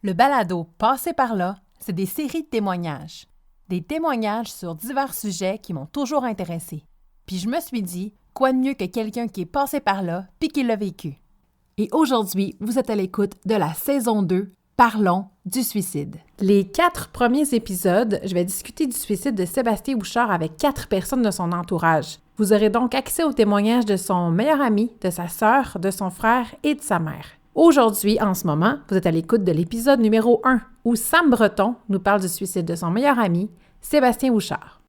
Le balado Passé par là, c'est des séries de témoignages. Des témoignages sur divers sujets qui m'ont toujours intéressé. Puis je me suis dit, quoi de mieux que quelqu'un qui est passé par là puis qui l'a vécu. Et aujourd'hui, vous êtes à l'écoute de la saison 2, Parlons du suicide. Les 4 premiers épisodes, je vais discuter du suicide de Sébastien Bouchard avec 4 personnes de son entourage. Vous aurez donc accès aux témoignages de son meilleur ami, de sa sœur, de son frère et de sa mère. Aujourd'hui, en ce moment, vous êtes à l'écoute de l'épisode numéro 1, où Sam Breton nous parle du suicide de son meilleur ami, Sébastien Bouchard.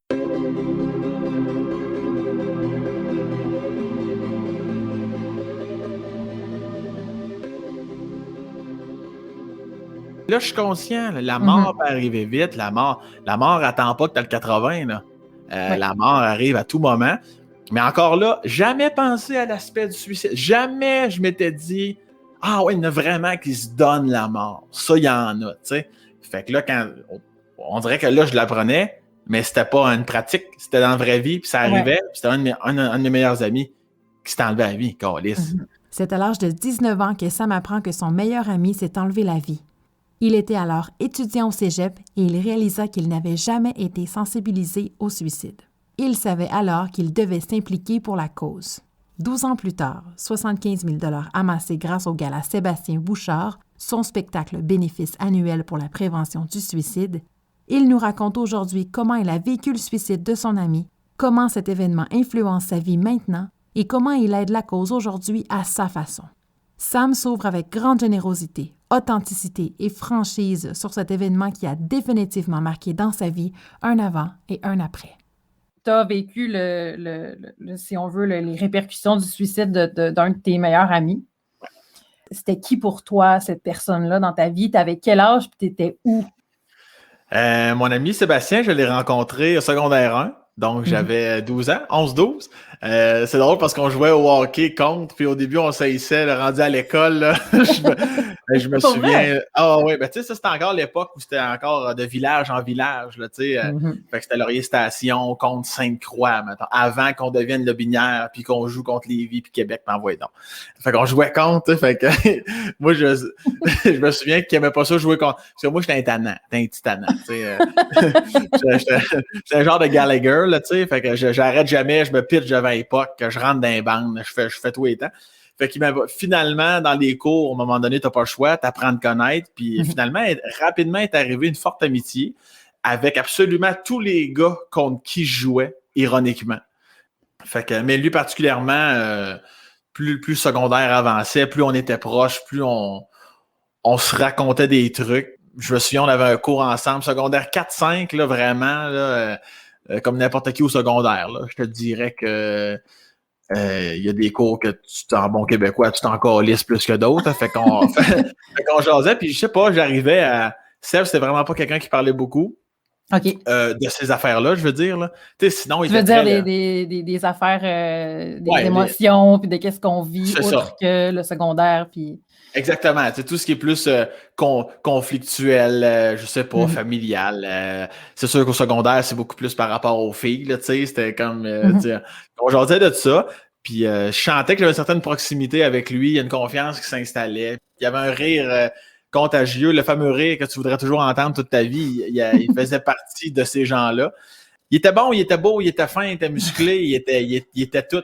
Là, je suis conscient, là, la mort peut arriver vite, la mort attend pas que tu as le 80, là. Oui. La mort arrive à tout moment. Mais encore là, jamais pensé à l'aspect du suicide. Jamais je m'étais dit, ah ouais, il y en a vraiment qui se donnent la mort. Ça, il y en a, tu sais. Fait que là, quand on dirait que là, je l'apprenais, mais c'était pas une pratique, c'était dans la vraie vie, puis ça arrivait, puis c'était un de mes meilleurs amis qui s'est enlevé la vie, câlisse. C'est à l'âge de 19 ans que Sam apprend que son meilleur ami s'est enlevé la vie. Il était alors étudiant au cégep et il réalisa qu'il n'avait jamais été sensibilisé au suicide. Il savait alors qu'il devait s'impliquer pour la cause. 12 ans plus tard, 75 000 $ amassés grâce au gala Sébastien Bouchard, son spectacle bénéfice annuel pour la prévention du suicide, il nous raconte aujourd'hui comment il a vécu le suicide de son ami, comment cet événement influence sa vie maintenant et comment il aide la cause aujourd'hui à sa façon. Sam s'ouvre avec grande générosité, authenticité et franchise sur cet événement qui a définitivement marqué dans sa vie un avant et un après. Tu as vécu, si on veut, les répercussions du suicide d'un de tes meilleurs amis. C'était qui pour toi, cette personne-là, dans ta vie? Tu avais quel âge et tu étais où? Mon ami Sébastien, je l'ai rencontré au secondaire 1. Donc, j'avais 12 ans, 11-12. C'est drôle parce qu'on jouait au hockey contre, puis au début, on s'haïssait, rendu à l'école, là. je me souviens. Ah oui, ben tu sais, ça, c'était encore l'époque où c'était encore de village en village, là, tu sais. Fait que c'était Laurier Station contre Sainte-Croix, maintenant, avant qu'on devienne Lobinière, puis qu'on joue contre Lévis, puis Québec, m'envoie donc. Fait qu'on jouait contre, fait que moi, je me souviens qu'il n'aimait pas ça jouer contre. Parce que moi, j'étais un tannant, un petit tannant, tu sais. J'étais un genre de Gallagher, là, tu sais, fait que j'arrête jamais, je me pitche devant l'époque, que je rentre dans les bandes, je fais tout les temps. Fait qu'il finalement, dans les cours, à un moment donné, t'as pas le choix, t'apprends à te connaître, puis finalement, rapidement est arrivée une forte amitié avec absolument tous les gars contre qui je jouais, ironiquement. Fait que, mais lui particulièrement, plus secondaire avançait, plus on était proches, plus on se racontait des trucs. Je me souviens, on avait un cours ensemble, secondaire 4-5, là, vraiment, là, comme n'importe qui au secondaire, là. Je te dirais que il y a des cours que en bon québécois, tu t'en calisses plus que d'autres. Fait qu'on jasait, puis je sais pas, j'arrivais à... Seb, c'était vraiment pas quelqu'un qui parlait beaucoup. OK. De ces affaires-là, je veux dire. Là. Sinon, tu veux dire des affaires, des émotions, puis de qu'est-ce qu'on vit autre que le secondaire, puis... Exactement. Tout ce qui est plus conflictuel, je sais pas, familial. C'est sûr qu'au secondaire, c'est beaucoup plus par rapport aux filles. Là, c'était comme... on jasait de ça. Puis je sentais que j'avais une certaine proximité avec lui. Il y a une confiance qui s'installait. Il y avait un rire contagieux, le fameux rire que tu voudrais toujours entendre toute ta vie. Il faisait partie de ces gens-là. Il était bon, il était beau, il était fin, il était musclé, il était tout.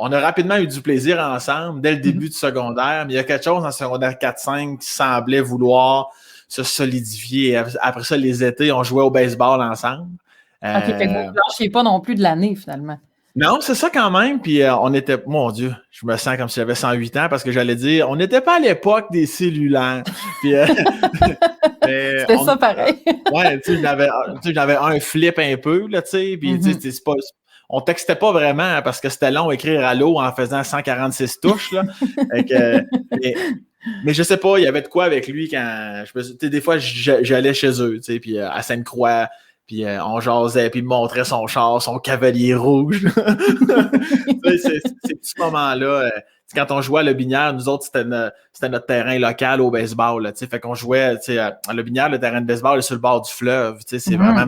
On a rapidement eu du plaisir ensemble dès le début du secondaire, mais il y a quelque chose en secondaire 4-5 qui semblait vouloir se solidifier. Après ça, les étés, on jouait au baseball ensemble. OK, fait que vous ne lâchiez pas non plus de l'année, finalement. Non, c'est ça quand même. Puis on était... Mon Dieu, je me sens comme si j'avais 108 ans parce que j'allais dire, on n'était pas à l'époque des cellulaires. Puis, c'était ça pareil. Ouais, tu sais, j'avais un flip un peu, là, tu sais. Puis, tu sais, c'est pas... On textait pas vraiment parce que c'était long écrire à l'eau en faisant 146 touches, là. Mais je sais pas, il y avait de quoi avec lui quand... des fois, j'allais chez eux, tu sais, puis à Sainte-Croix... Puis on jasait, puis il me montrait son char, son cavalier rouge. Ces petits moments-là, quand on jouait à Lobinière, nous autres, c'était notre terrain local au baseball. Là, fait qu'on jouait à Lobinière, le terrain de baseball est sur le bord du fleuve. C'est vraiment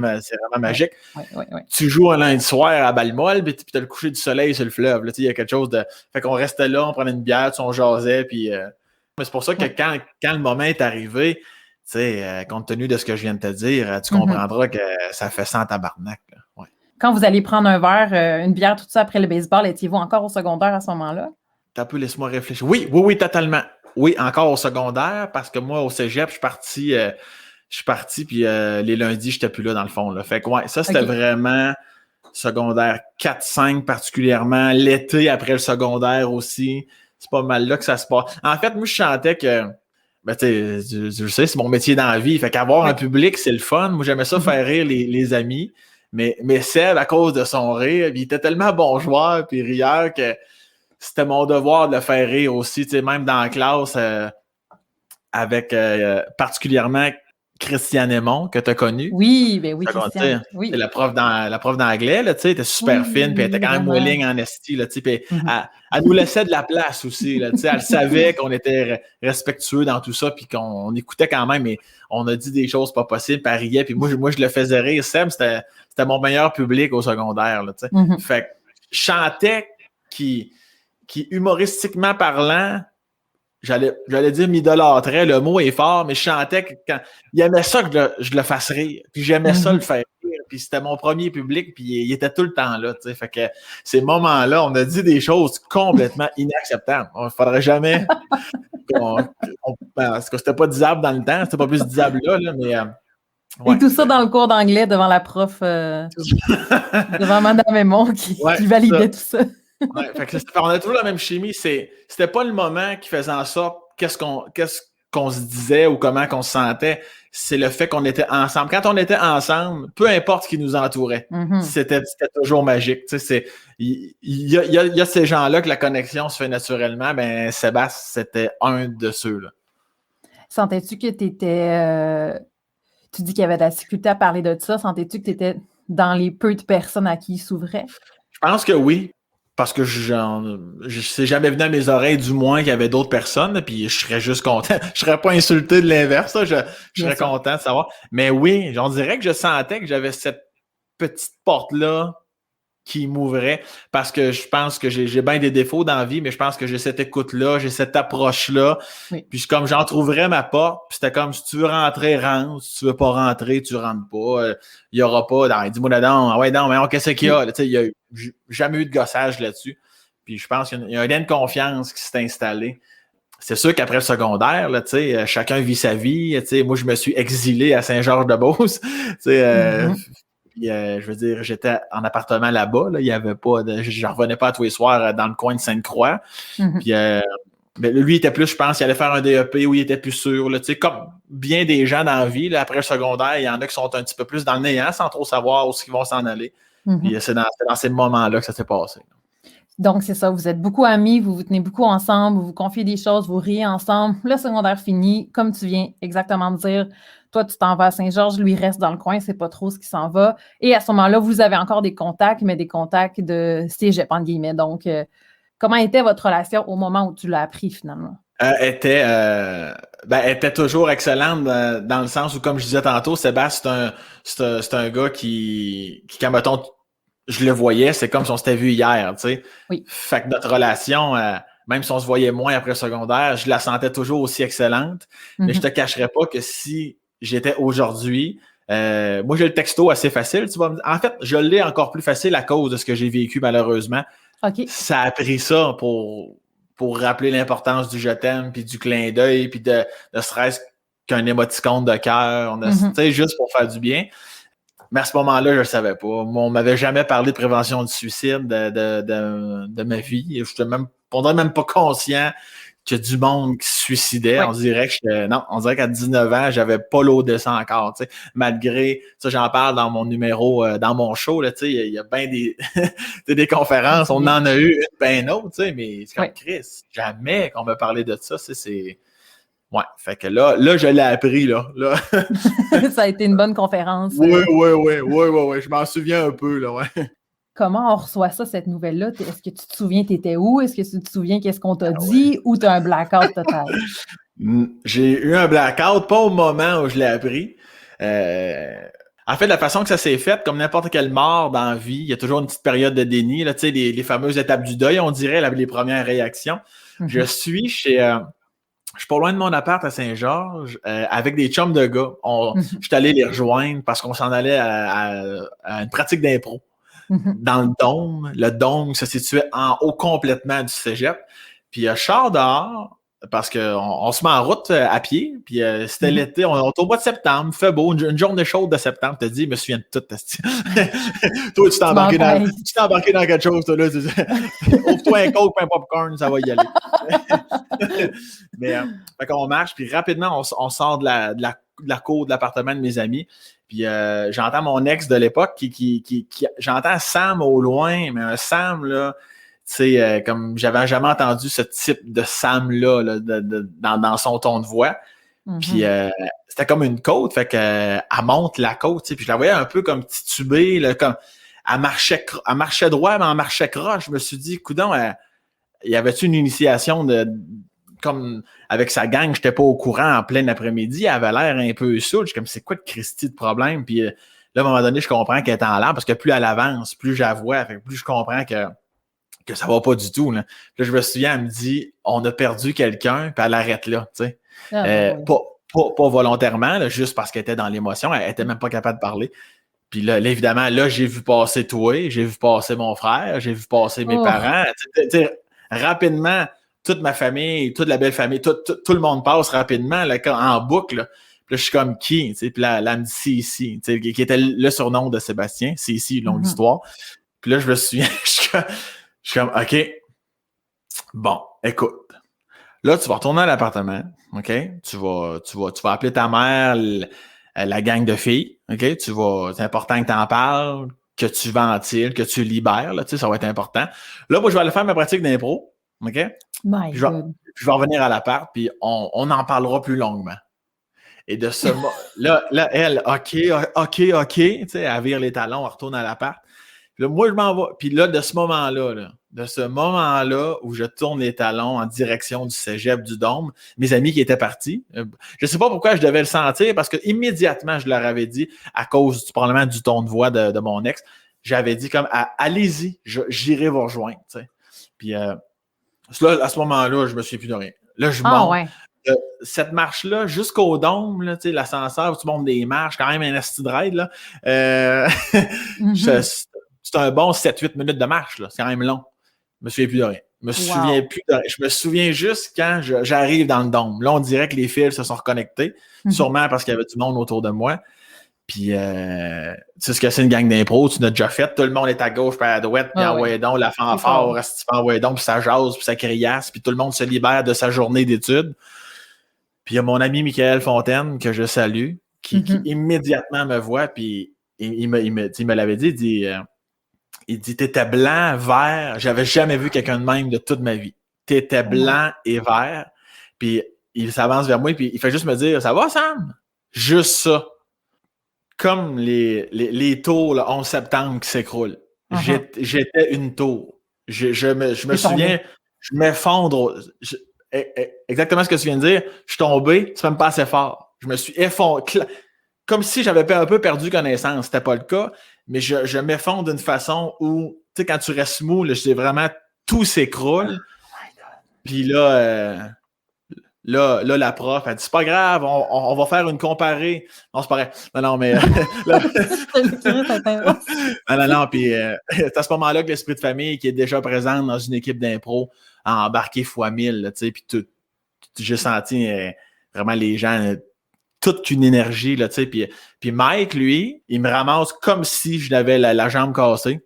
magique. Ouais. Tu joues un lundi soir à Balle-Molle, puis tu as le coucher du soleil sur le fleuve. Il y a quelque chose de... Fait qu'on restait là, on prenait une bière, on jasait, puis... Mais c'est pour ça que quand le moment est arrivé... sais, compte tenu de ce que je viens de te dire, tu comprendras que ça fait ça en tabarnak. Là. Ouais. Quand vous allez prendre un verre, une bière, tout ça après le baseball, étiez-vous encore au secondaire à ce moment-là? T'as pu, laisse-moi réfléchir. Oui, totalement. Oui, encore au secondaire, parce que moi, au cégep, je suis parti, puis les lundis, j'étais plus là, dans le fond. Là. Fait que, ouais, ça, c'était vraiment secondaire 4-5 particulièrement. L'été, après le secondaire aussi. C'est pas mal là que ça se passe. En fait, moi, je chantais que, ben, tu sais, je sais, c'est mon métier dans la vie. Fait qu'avoir un public, c'est le fun. Moi, j'aimais ça faire rire les amis. Mais Seb, à cause de son rire, il était tellement bon joueur puis rieur que c'était mon devoir de le faire rire aussi, tu sais, même dans la classe, avec particulièrement Christiane Aymon, que tu as connu. Oui, ben oui, Christiane. Oui. La prof d'anglais, là, tu sais, elle était super fine, puis elle était quand même willing en esti, là, tu sais, puis elle nous laissait de la place aussi, là, tu sais, elle savait qu'on était respectueux dans tout ça, puis qu'on écoutait quand même, mais on a dit des choses pas possibles, puis elle riait, puis moi, je le faisais rire. Seb, c'était mon meilleur public au secondaire, là, tu sais. Fait que je chantais qui humoristiquement parlant, j'allais dire m'idolâtrait, le mot est fort, mais je chantais que quand il aimait ça que je le fasse rire, puis j'aimais ça le faire rire, puis c'était mon premier public, puis il était tout le temps là, tu sais, fait que ces moments-là, on a dit des choses complètement inacceptables. Il ne faudrait jamais parce que c'était pas disable dans le temps, c'était pas plus disable là, mais ouais. Et tout ça dans le cours d'anglais devant la prof, devant Madame Aymon qui validait tout ça. Ouais, fait que on a toujours la même chimie. C'était pas le moment qui faisait en sorte qu'est-ce qu'on se disait ou comment qu'on se sentait. C'est le fait qu'on était ensemble. Quand on était ensemble, peu importe ce qui nous entourait, c'était toujours magique. Tu sais, il y a ces gens-là que la connexion se fait naturellement. Ben, Sébastien, c'était un de ceux-là. Sentais-tu que tu étais... tu dis qu'il y avait de la difficulté à parler de ça. Sentais-tu que tu étais dans les peu de personnes à qui il s'ouvrait? Je pense que oui. Parce que c'est jamais venu à mes oreilles, du moins, qu'il y avait d'autres personnes, puis je serais juste content. Je serais pas insulté de l'inverse, je serais content de savoir. Mais oui, on dirait que je sentais que j'avais cette petite porte-là qui m'ouvrait, parce que je pense que j'ai bien des défauts dans la vie, mais je pense que j'ai cette écoute-là, j'ai cette approche-là. Oui. Puis comme j'entrouvrais ma porte, puis c'était comme, si tu veux rentrer, rentre. Si tu veux pas rentrer, tu rentres pas. Il y aura pas, dis-moi là-dedans, ouais, non, mais qu'est-ce qu'il y a? Il y a jamais eu de gossage là-dessus. Puis je pense qu'il y a un lien de confiance qui s'est installé. C'est sûr qu'après le secondaire, là, chacun vit sa vie. Moi, je me suis exilé à Saint-Georges-de-Beauce. Puis, je veux dire, j'étais en appartement là-bas. Là, il y avait pas je revenais pas tous les soirs dans le coin de Sainte-Croix. Puis, mais lui, il était plus, je pense, il allait faire un DEP où il était plus sûr. Là, comme bien des gens dans la vie, là, après le secondaire, il y en a qui sont un petit peu plus dans le néant sans trop savoir où ils vont s'en aller. Puis, c'est dans ces moments-là que ça s'est passé. Donc, c'est ça, vous êtes beaucoup amis, vous vous tenez beaucoup ensemble, vous vous confiez des choses, vous riez ensemble. Le secondaire fini, comme tu viens exactement de dire, toi, tu t'en vas à Saint-Georges, lui reste dans le coin, c'est pas trop ce qui s'en va. Et à ce moment-là, vous avez encore des contacts, mais des contacts de cégep, entre guillemets. Donc, comment était votre relation au moment où tu l'as appris, finalement? Elle était toujours excellente dans le sens où, comme je disais tantôt, Sébastien, c'est un gars qui quand, mettons, je le voyais, c'est comme si on s'était vu hier, tu sais. Oui. Fait que notre relation, même si on se voyait moins après le secondaire, je la sentais toujours aussi excellente. Mais je te cacherais pas que si j'étais aujourd'hui, moi j'ai le texto assez facile, tu vas me dire. En fait, je l'ai encore plus facile à cause de ce que j'ai vécu malheureusement. Okay. Ça a pris ça pour rappeler l'importance du je t'aime, puis du clin d'œil, puis de serait-ce qu'un émoticône de cœur, tu sais, juste pour faire du bien. Mais à ce moment-là, je ne savais pas. On ne m'avait jamais parlé de prévention du suicide de ma vie. Je n'étais même pas conscient qu'il y a du monde qui se suicidait. Ouais. On dirait qu'à 19 ans, j'avais pas l'eau de ça encore. T'sais. Malgré ça, j'en parle dans mon numéro, dans mon show. Il y a bien des conférences. On en a eu une bien autre, mais c'est comme Chris. Jamais qu'on m'a parlé de ça. C'est. Ouais, fait que là, je l'ai appris, là. Ça a été une bonne conférence. Oui, je m'en souviens un peu, là, ouais. Comment on reçoit ça, cette nouvelle-là? Est-ce que tu te souviens, t'étais où? Est-ce que tu te souviens qu'est-ce qu'on t'a dit? Ou t'as un blackout total? J'ai eu un blackout, pas au moment où je l'ai appris. En fait, la façon que ça s'est fait, comme n'importe quelle mort dans la vie, il y a toujours une petite période de déni, là, tu sais, les fameuses étapes du deuil, on dirait, les premières réactions. Je suis chez je suis pas loin de mon appart à Saint-Georges, avec des chums de gars. Je suis allé les rejoindre parce qu'on s'en allait à une pratique d'impro. Dans le dôme. Le dôme se situait en haut complètement du cégep. Puis char dehors, parce qu'on se met en route à pied, puis c'était l'été, on est au mois de septembre, il fait beau, une journée chaude de septembre, tu te dis, je me souviens de tout. Toi, tu t'es embarqué dans quelque chose, toi, là. Ouvre-toi un coke et un popcorn, ça va y aller. Mais, fait qu'on marche, puis rapidement, on sort de la cour de l'appartement de mes amis. Puis j'entends mon ex de l'époque qui j'entends Sam au loin, mais un Sam, là, tu sais, comme j'avais jamais entendu ce type de Sam-là là, dans son ton de voix. Puis c'était comme une côte, fait qu'elle monte la côte, tu sais, puis je la voyais un peu comme titubée, là, comme elle marchait droit, mais elle marchait croche. Je me suis dit, coudonc, y avait-tu une initiation comme avec sa gang, j'étais pas au courant en plein après-midi, elle avait l'air un peu saoule. Je suis comme, c'est quoi de Christy de problème? Puis là, à un moment donné, je comprends qu'elle est en l'air parce que plus elle avance, plus je la vois, fait que plus je comprends que ça va pas du tout. Là, je me souviens, elle me dit, on a perdu quelqu'un, puis elle arrête là, tu sais. Pas volontairement, là, juste parce qu'elle était dans l'émotion, elle était même pas capable de parler. Puis là, évidemment, là, j'ai vu passer toi, j'ai vu passer mon frère, j'ai vu passer mes parents. Rapidement, toute ma famille, toute la belle famille, tout le monde passe rapidement là, en boucle. Là. Puis là, je suis comme qui? Puis là, elle me dit Cici, qui était le surnom de Sébastien, Cici, longue histoire. Puis là, je me souviens, je suis comme, OK, bon, écoute. Là, tu vas retourner à l'appartement, OK? Tu vas appeler ta mère, la gang de filles, OK? C'est important que tu en parles, que tu ventiles, que tu libères, là, tu sais, ça va être important. Là, moi, je vais aller faire ma pratique d'impro, OK? Je vais revenir à l'appart, puis on en parlera plus longuement. Et de ce là, elle, OK, tu sais, elle vire les talons, elle retourne à l'appart. Puis là, moi, je m'en vais. Puis là, de ce moment-là où je tourne les talons en direction du cégep du Dôme, mes amis qui étaient partis, je ne sais pas pourquoi je devais le sentir, parce que immédiatement, je leur avais dit, à cause probablement du ton de voix de mon ex, j'avais dit comme, allez-y, j'irai vous rejoindre. Tu sais. Puis là, à ce moment-là, je me souviens plus de rien. Là, je monte. Ouais. Cette marche-là, jusqu'au Dôme, là, l'ascenseur, tu montes des marches, quand même un esti de ride, là. C'est un bon 7-8 minutes de marche, là. C'est quand même long. Je me souviens plus de rien. Je me souviens juste quand j'arrive dans le Dôme. Là, on dirait que les fils se sont reconnectés, sûrement parce qu'il y avait du monde autour de moi. Puis, tu sais ce que c'est une gang d'impro, tu l'as déjà fait, tout le monde est à gauche, puis à droite, puis envoyez donc la fanfare, envoyez donc, puis ça jase, puis ça criasse, puis tout le monde se libère de sa journée d'études. Puis il y a mon ami Michael Fontaine, que je salue, qui immédiatement me voit, puis il me l'avait dit, il dit, t'étais blanc, vert, j'avais jamais vu quelqu'un de même de toute ma vie. T'étais blanc et vert, puis il s'avance vers moi, puis il fait juste me dire, ça va Sam? Juste ça. Comme les tours le 11 septembre qui s'écroulent. J'étais une tour. Je me souviens, je m'effondre. Exactement ce que tu viens de dire. Je suis tombé, c'est même pas assez fort. Je me suis effondré. Comme si j'avais un peu perdu connaissance. C'était pas le cas, mais je m'effondre d'une façon où, tu sais, quand tu restes mou, là, je dis vraiment, tout s'écroule. Puis là, la prof, elle dit, c'est pas grave, on va faire une comparée. Non, c'est pas vrai. Non, mais... non, puis c'est à ce moment-là que l'esprit de famille qui est déjà présent dans une équipe d'impro a embarqué fois 1000, tu sais, puis j'ai senti vraiment les gens, toute une énergie, là, tu sais, puis Mike, lui, il me ramasse comme si je l'avais la jambe cassée.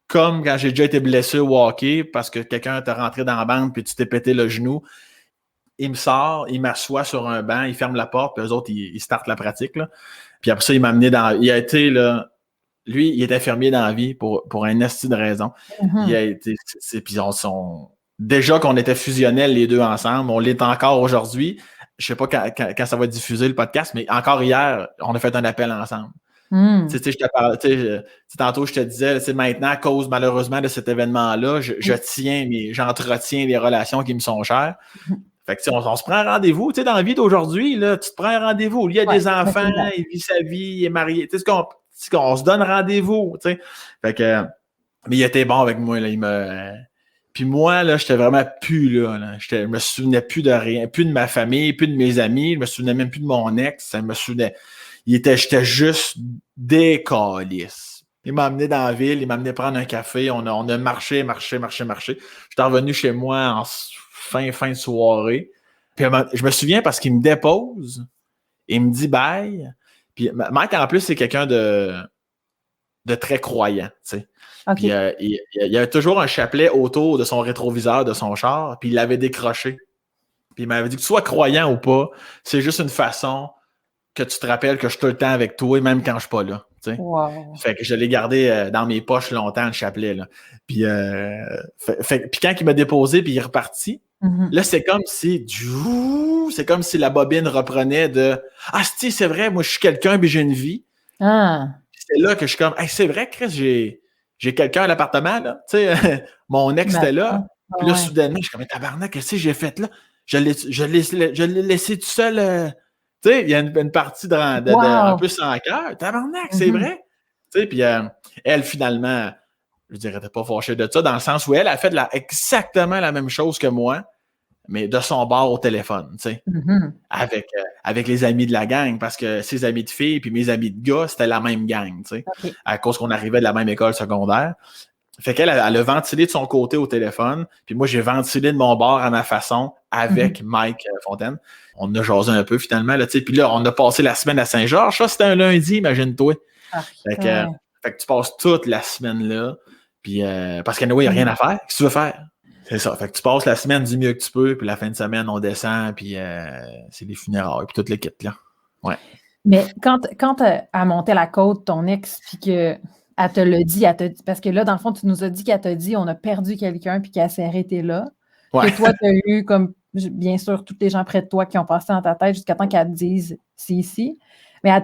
Comme quand j'ai déjà été blessé au hockey parce que quelqu'un t'a rentré dans la bande puis tu t'es pété le genou. Il me sort, il m'assoit sur un banc, il ferme la porte, puis eux autres, ils startent la pratique. Là. Puis après ça, il m'a amené dans... Il a été, là... Lui, il est infirmier dans la vie pour un esti de raison. Il a été... Puis déjà qu'on était fusionnels les deux ensemble, on l'est encore aujourd'hui. Je sais pas quand ça va diffuser le podcast, mais encore hier, on a fait un appel ensemble. Tu sais, je te parlais, tantôt, je te disais, maintenant, à cause malheureusement de cet événement-là, j'entretiens les relations qui me sont chères. Fait que, on se prend un rendez-vous. Tu sais, dans la vie d'aujourd'hui, là, tu te prends un rendez-vous. Il y a des enfants, il vit sa vie, il est marié. Tu sais, qu'on se donne rendez-vous, tu sais. Fait que, mais il était bon avec moi, là. Puis moi, là, j'étais vraiment plus là. Je me souvenais plus de rien, plus de ma famille, plus de mes amis. Je me souvenais même plus de mon ex. Je me souvenais. J'étais juste décalisse. Il m'a amené dans la ville, il m'a amené prendre un café. On a marché. J'étais revenu chez moi en fin de soirée. Puis je me souviens parce qu'il me dépose. Il me dit bye. Puis Mike, en plus, c'est quelqu'un de très croyant, tu sais. Okay. Il y avait toujours un chapelet autour de son rétroviseur de son char, puis il l'avait décroché. Puis il m'avait dit que tu sois croyant ou pas, c'est juste une façon que tu te rappelles que je suis tout le temps avec toi, même quand je suis pas là. Tu sais. Wow. Fait que je l'ai gardé dans mes poches longtemps, le chapelet. Là. Puis, puis quand il m'a déposé, puis il est reparti, là, c'est comme si la bobine reprenait de « Ah, c'est vrai, moi, je suis quelqu'un, puis j'ai une vie. » C'est là que je suis comme hey, « c'est vrai, Chris, j'ai quelqu'un à l'appartement, là. Tu sais, mon ex était là. Puis là, soudainement, je suis comme « Tabarnak, qu'est-ce que j'ai fait là? Je l'ai laissé tout seul. Tu sais, il y a une partie un peu sans cœur. Tabarnak, c'est vrai. » Tu sais, puis elle, finalement, je dirais, elle n'était pas fâchée de ça, dans le sens où elle a fait exactement la même chose que moi, mais de son bord au téléphone, tu sais, avec les amis de la gang, parce que ses amis de filles puis mes amis de gars, c'était la même gang, tu sais, à cause qu'on arrivait de la même école secondaire. Fait qu'elle elle a ventilé de son côté au téléphone, puis moi, j'ai ventilé de mon bord à ma façon avec Mike Fontaine. On a jasé un peu, finalement, là, tu sais, puis là, on a passé la semaine à Saint-Georges. Ça, c'était un lundi, imagine-toi. Fait que tu passes toute la semaine là, puis parce qu'anyway, il n'y a rien à faire. Qu'est-ce que tu veux faire? C'est ça. Fait que tu passes la semaine du mieux que tu peux, puis la fin de semaine, on descend, puis c'est les funérailles, puis toute l'équipe, là. Ouais. Mais quand elle montait la côte, ton ex, puis qu'elle te l'a dit, parce que là, dans le fond, tu nous as dit qu'elle t'a dit on a perdu quelqu'un, puis qu'elle s'est arrêtée là. Ouais. Que toi, tu as eu, comme, bien sûr, tous les gens près de toi qui ont passé dans ta tête jusqu'à temps qu'elle te dise c'est ici. Mais elle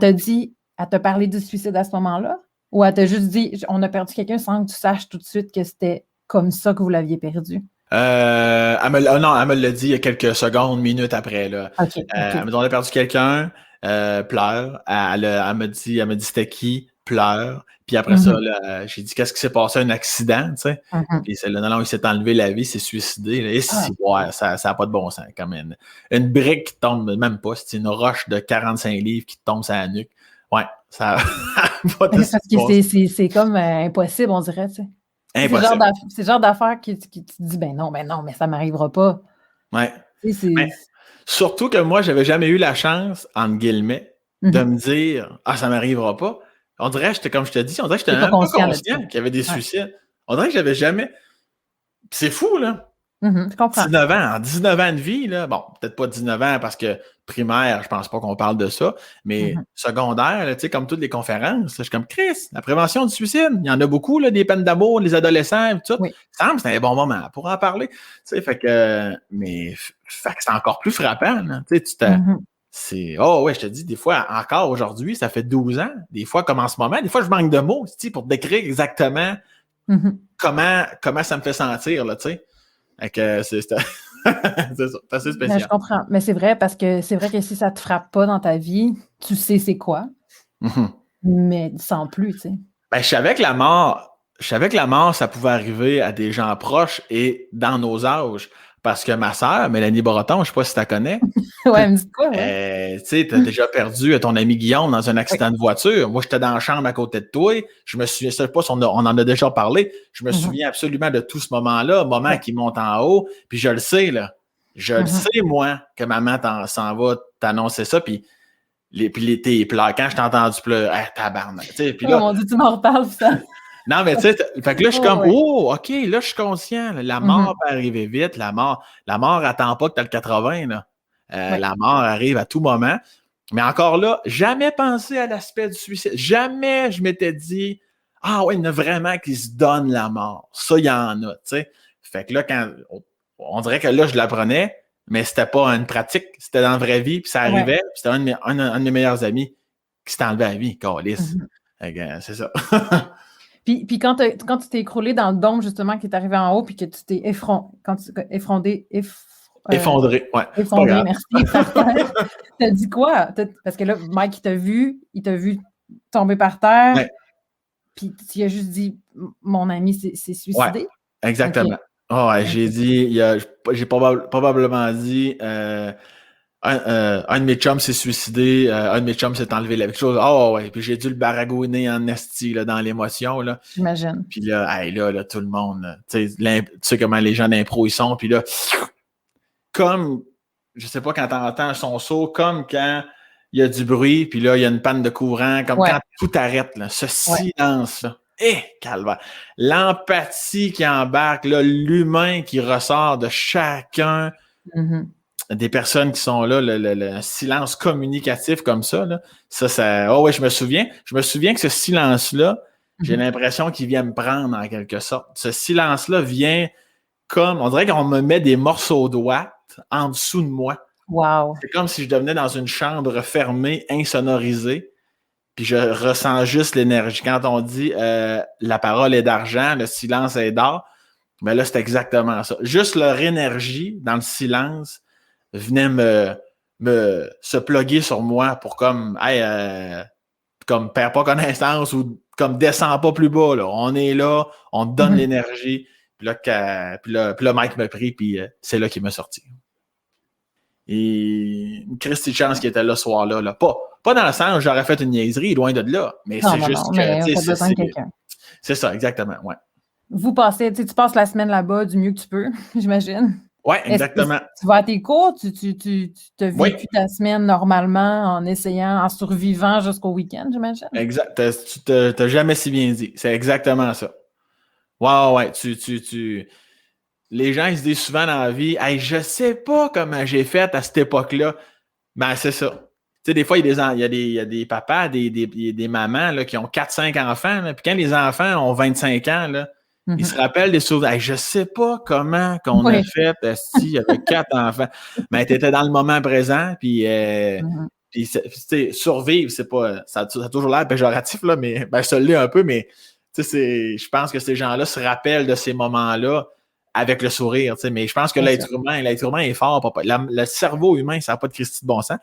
t'a parlé du suicide à ce moment-là? Ou elle t'a juste dit on a perdu quelqu'un sans que tu saches tout de suite que c'était comme ça que vous l'aviez perdu? Elle me l'a dit il y a quelques secondes, minutes après. Là. Okay. Elle m'a dit on a perdu quelqu'un, pleure. Elle m'a dit c'était qui? Pleure. Puis après ça, là, j'ai dit qu'est-ce qui s'est passé? Un accident, tu sais. Puis c'est là, non, il s'est enlevé la vie, s'est suicidé. Là. Et ça n'a pas de bon sens. Comme une brique qui tombe, même pas, c'est une roche de 45 livres qui te tombe sur la nuque. Ouais, ça pas de parce que c'est comme impossible, on dirait, tu sais. C'est le genre d'affaire qui te dit ben non, mais ça ne m'arrivera pas. Ouais. Surtout que moi, j'avais jamais eu la chance, entre guillemets, de me dire ah, ça m'arrivera pas. On dirait, comme je te dis, on dirait que j'étais un peu conscient qu'il y avait des suicides. On dirait que j'avais jamais. C'est fou, là. Je comprends. 19 ans de vie, là. Bon, peut-être pas 19 ans parce que primaire, je pense pas qu'on parle de ça, mais secondaire, tu sais, comme toutes les conférences, je suis comme Chris, la prévention du suicide, il y en a beaucoup, là, des peines d'amour, les adolescents, tout ça. Oui. Ça me semble que c'est un bon moment pour en parler. Tu sais, fait que c'est encore plus frappant, là. Tu sais, je te dis, des fois, encore aujourd'hui, ça fait 12 ans, des fois, comme en ce moment, des fois, je manque de mots, tu sais, pour décrire exactement comment ça me fait sentir, là, tu sais. Fait que c'est ça, c'est assez spécial. Mais je comprends, mais c'est vrai parce que c'est vrai que si ça te frappe pas dans ta vie, tu sais c'est quoi, mais sans plus, tu sais. Ben, je savais que la mort, ça pouvait arriver à des gens proches et dans nos âges. Parce que ma sœur, Mélanie Breton, je ne sais pas si tu la connais. Ouais, elle me dit quoi, ouais. Tu sais, tu as déjà perdu ton ami Guillaume dans un accident de voiture. Moi, j'étais dans la chambre à côté de toi. Je me souviens, je ne sais pas si on en a déjà parlé. Je me souviens absolument de tout ce moment-là, moment qui monte en haut. Puis je le sais, là. Je le sais, moi, que maman s'en va t'annoncer ça. Puis tes pleurs. Quand je t'ai entendu pleurer, tabarnak. Puis là, oh mon Dieu, tu m'en reparles, ça. Non, mais tu sais, fait que là, je suis comme, OK, là, je suis conscient. La mort peut arriver vite. La mort attend pas que tu as le 80. Là. La mort arrive à tout moment. Mais encore là, jamais pensé à l'aspect du suicide. Jamais je m'étais dit, ah ouais, il y en a vraiment qui se donnent la mort. Ça, il y en a, tu sais. Fait que là, on dirait que là, je l'apprenais, mais c'était pas une pratique. C'était dans la vraie vie, puis ça arrivait. Puis c'était un de mes meilleurs amis qui s'est enlevé à la vie, câlisse. C'est ça. Puis quand tu t'es écroulé dans le dôme, justement, qui est arrivé en haut, puis que tu t'es effondré, merci, t'as dit quoi? Parce que là, Mike, il t'a vu tomber par terre, puis tu as juste dit, mon ami s'est suicidé? Ouais, exactement. Ah ouais, j'ai dit, j'ai probablement dit, un de mes chums s'est suicidé, un de mes chums s'est enlevé la vie. Quelque chose. Ah ouais, puis j'ai dû le baragouiner en esti là, dans l'émotion. Là. J'imagine. Puis là, hey, là, tout le monde, là, tu sais comment les gens d'impro ils sont, puis là, comme, je sais pas quand t'entends un son saut, comme quand il y a du bruit, puis là, il y a une panne de courant, comme Ouais. quand tout arrête, là, ce silence-là. Calvaire. L'empathie qui embarque, là, l'humain qui ressort de chacun Mhm. des personnes qui sont là, le silence communicatif comme ça, là, oh ouais, je me souviens. Je me souviens que ce silence-là, j'ai l'impression qu'il vient me prendre en quelque sorte. Ce silence-là vient comme, on dirait qu'on me met des morceaux d'ouate en dessous de moi. Wow. C'est comme si je devenais dans une chambre fermée, insonorisée, puis je ressens juste l'énergie. Quand on dit la parole est d'argent, le silence est d'or, ben là, c'est exactement ça. Juste leur énergie dans le silence venait se plugger sur moi pour comme, hey, comme perds pas connaissance ou comme descends pas plus bas, là. On est là, on te donne l'énergie. Puis là, Mike m'a pris, puis c'est là qu'il m'a sorti. Et une Christy Chance qui était là ce soir-là. Là. Pas dans le sens où j'aurais fait une niaiserie, loin de là, mais c'est juste que... mais on a besoin de quelqu'un. C'est ça, exactement, ouais. Vous passez, tu passes la semaine là-bas du mieux que tu peux, j'imagine. Oui, exactement. Tu vas à tes cours, tu as vécu ta semaine normalement en essayant, en survivant jusqu'au week-end, j'imagine? Exact. Tu t'as jamais si bien dit. C'est exactement ça. Ouais. Les gens, ils se disent souvent dans la vie, hey, je sais pas comment j'ai fait à cette époque-là. Ben, c'est ça. Tu sais, des fois, il y a des papas, des mamans là, qui ont 4-5 enfants. Là, puis quand les enfants ont 25 ans, là, ils se rappellent des souvenirs. Hey, je sais pas comment qu'on a fait s'il y avait 4 enfants. Mais tu étais dans le moment présent, puis survivre, c'est pas. Ça a toujours l'air péjoratif, là, mais ben, ça l'est un peu, mais je pense que ces gens-là se rappellent de ces moments-là avec le sourire, mais je pense que l'être humain est fort. Le cerveau humain, ça n'a pas de Christy de bon sens.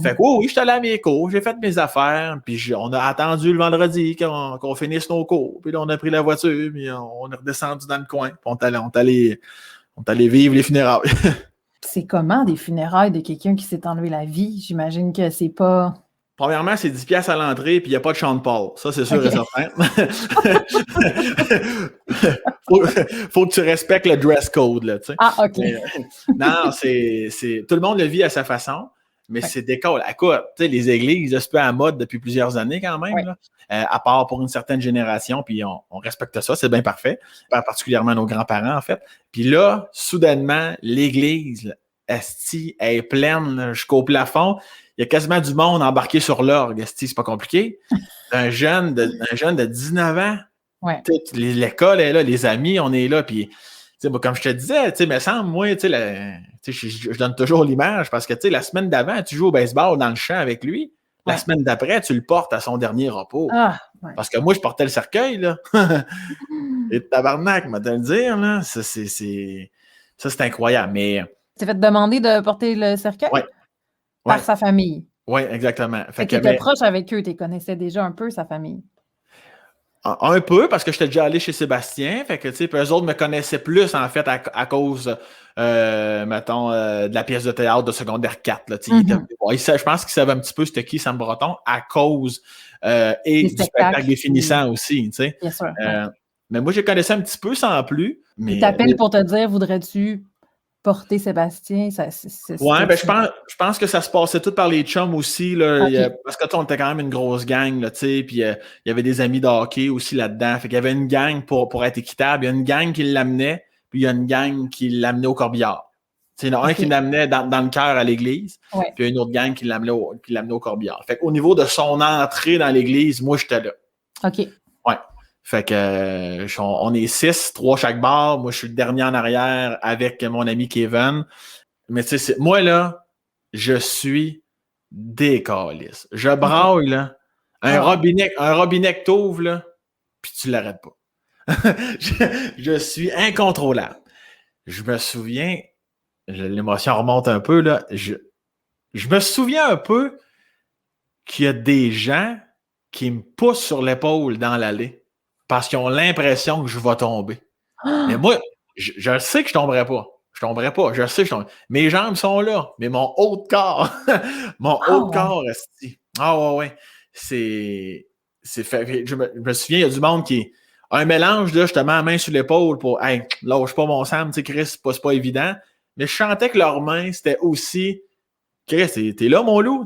Fait que oui, je suis allé à mes cours, j'ai fait mes affaires, puis on a attendu le vendredi qu'on finisse nos cours, puis là, on a pris la voiture, puis on est redescendu dans le coin, puis on est allé vivre les funérailles. C'est comment des funérailles de quelqu'un qui s'est enlevé la vie? J'imagine que c'est pas... Premièrement, c'est 10$ à l'entrée, puis il n'y a pas de Sean Paul. Ça, c'est sûr et certain. faut que tu respectes le dress code, là, tu sais. Ah, OK. Non, tout le monde le vit à sa façon, mais c'est d'école. Écoute, tu sais, les églises, c'est pas à mode depuis plusieurs années quand même, là, à part pour une certaine génération, puis on respecte ça, c'est bien parfait, particulièrement nos grands-parents, en fait. Puis là, soudainement, l'église, esti, elle est pleine là, jusqu'au plafond. Il y a quasiment du monde embarqué sur l'orgue. C'est pas compliqué. Un jeune de 19 ans. Ouais. L'école est là, les amis, on est là. Puis, comme je te disais, il me semble, moi, je donne toujours l'image parce que la semaine d'avant, tu joues au baseball dans le champ avec lui. La semaine d'après, tu le portes à son dernier repos. Parce que moi, je portais le cercueil. Là. Et tabarnak, m'a te le dire. Là. Ça, c'est incroyable. Mais... Tu t'es fait demander de porter le cercueil? Oui. Par sa famille. Oui, exactement. Fait que tu étais proche avec eux, tu connaissais déjà un peu sa famille. Un peu, parce que j'étais déjà allé chez Sébastien. Fait que, eux autres me connaissaient plus, en fait, à cause, mettons, de la pièce de théâtre de secondaire 4. Là, je pense qu'ils savaient un petit peu c'était qui Sam Breton à cause et du spectacle définissant aussi, tu sais. Bien sûr. Mais moi, je connaissais un petit peu sans plus. Il t'appelle pour te dire, voudrais-tu porter Sébastien? Ouais, ben je pense que ça se passait tout par les chums aussi, là, parce que on était quand même une grosse gang, là, tu sais, puis il y avait des amis de hockey aussi là-dedans. Fait qu'il y avait une gang pour être équitable. Il y a une gang qui l'amenait, puis il y a une gang qui l'amenait au corbillard. Il y en a un qui l'amenait dans le cœur à l'église, puis il y a une autre gang qui l'amenait au corbillard. Fait qu'au niveau de son entrée dans l'église, moi, j'étais là. OK. Ouais. Fait que on est 6, 3 chaque bar. Moi, je suis le dernier en arrière avec mon ami Kevin. Mais tu sais, moi, là, je suis décalisse. Je braille, là. Un robinet que t'ouvres, là, puis tu l'arrêtes pas. je suis incontrôlable. Je me souviens, l'émotion remonte un peu, là. Je me souviens un peu qu'il y a des gens qui me poussent sur l'épaule dans l'allée. Parce qu'ils ont l'impression que je vais tomber. Mais moi, je sais que je tomberais pas. Je tomberais pas. Je sais que je tomberais. Mes jambes sont là, mais mon haut de corps, esti. Ah ouais. C'est fait. Je me souviens, il y a du monde qui a un mélange de justement main sur l'épaule pour hey, lâche pas mon Sam, tu sais, Chris, c'est pas évident. Mais je sentais que leurs mains, c'était aussi Chris, t'es là, mon loup.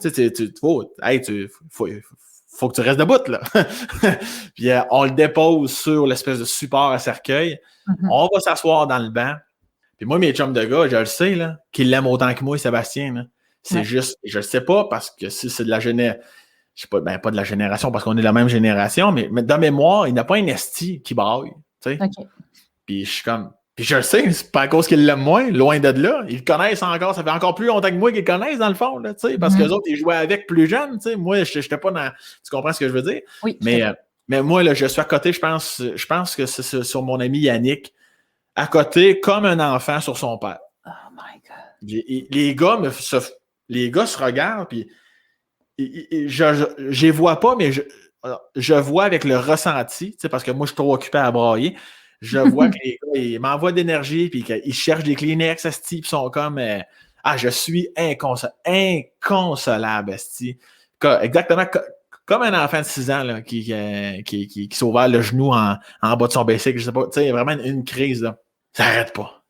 Faut que tu restes debout, là. Puis on le dépose sur l'espèce de support à cercueil. Mhm. On va s'asseoir dans le banc. Puis moi, mes chums de gars, je le sais, là, qu'ils l'aiment autant que moi, Sébastien. Là. C'est juste, je le sais pas parce que si c'est de la génération, je sais pas, ben pas de la génération parce qu'on est de la même génération, mais dans mémoire, il n'a pas un esti qui braille. Tu sais. OK. Puis je suis comme. Puis je le sais, c'est pas à cause qu'ils l'aiment moins, loin de là. Ils le connaissent encore, ça fait encore plus longtemps que moi qu'ils le connaissent, dans le fond, là, tu sais, parce qu'eux autres, ils jouaient avec plus jeunes, tu sais. Moi, je n'étais pas dans. Tu comprends ce que je veux dire? Oui. Mais moi, là, je suis à côté, je pense que c'est sur mon ami Yannick, à côté, comme un enfant sur son père. Oh my God. Les gars se regardent, puis je les vois pas, mais je vois avec le ressenti, tu sais, parce que moi, je suis trop occupé à brailler. Je vois que les gars, ils m'envoient d'énergie, puis qu'ils cherchent des Kleenex, esti, puis ils sont comme je suis inconsolable, esti. Exactement comme un enfant de 6 ans là, qui s'est ouvert le genou en bas de son bicycle, je sais pas, tu sais, vraiment une crise, là. Ça arrête pas,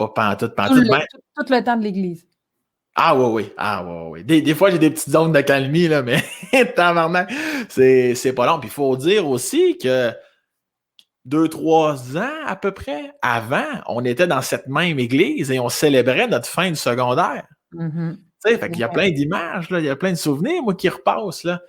pantoute. Tout le temps de l'église. Ah oui. Des fois, j'ai des petites zones de calmie, là, mais tabarnak, c'est pas long. Puis il faut dire aussi que 2-3 ans à peu près avant, on était dans cette même église et on célébrait notre fin du secondaire. Mm-hmm. Tu sais, fait qu'il y a plein d'images, là, il y a plein de souvenirs, moi, qui repassent, là.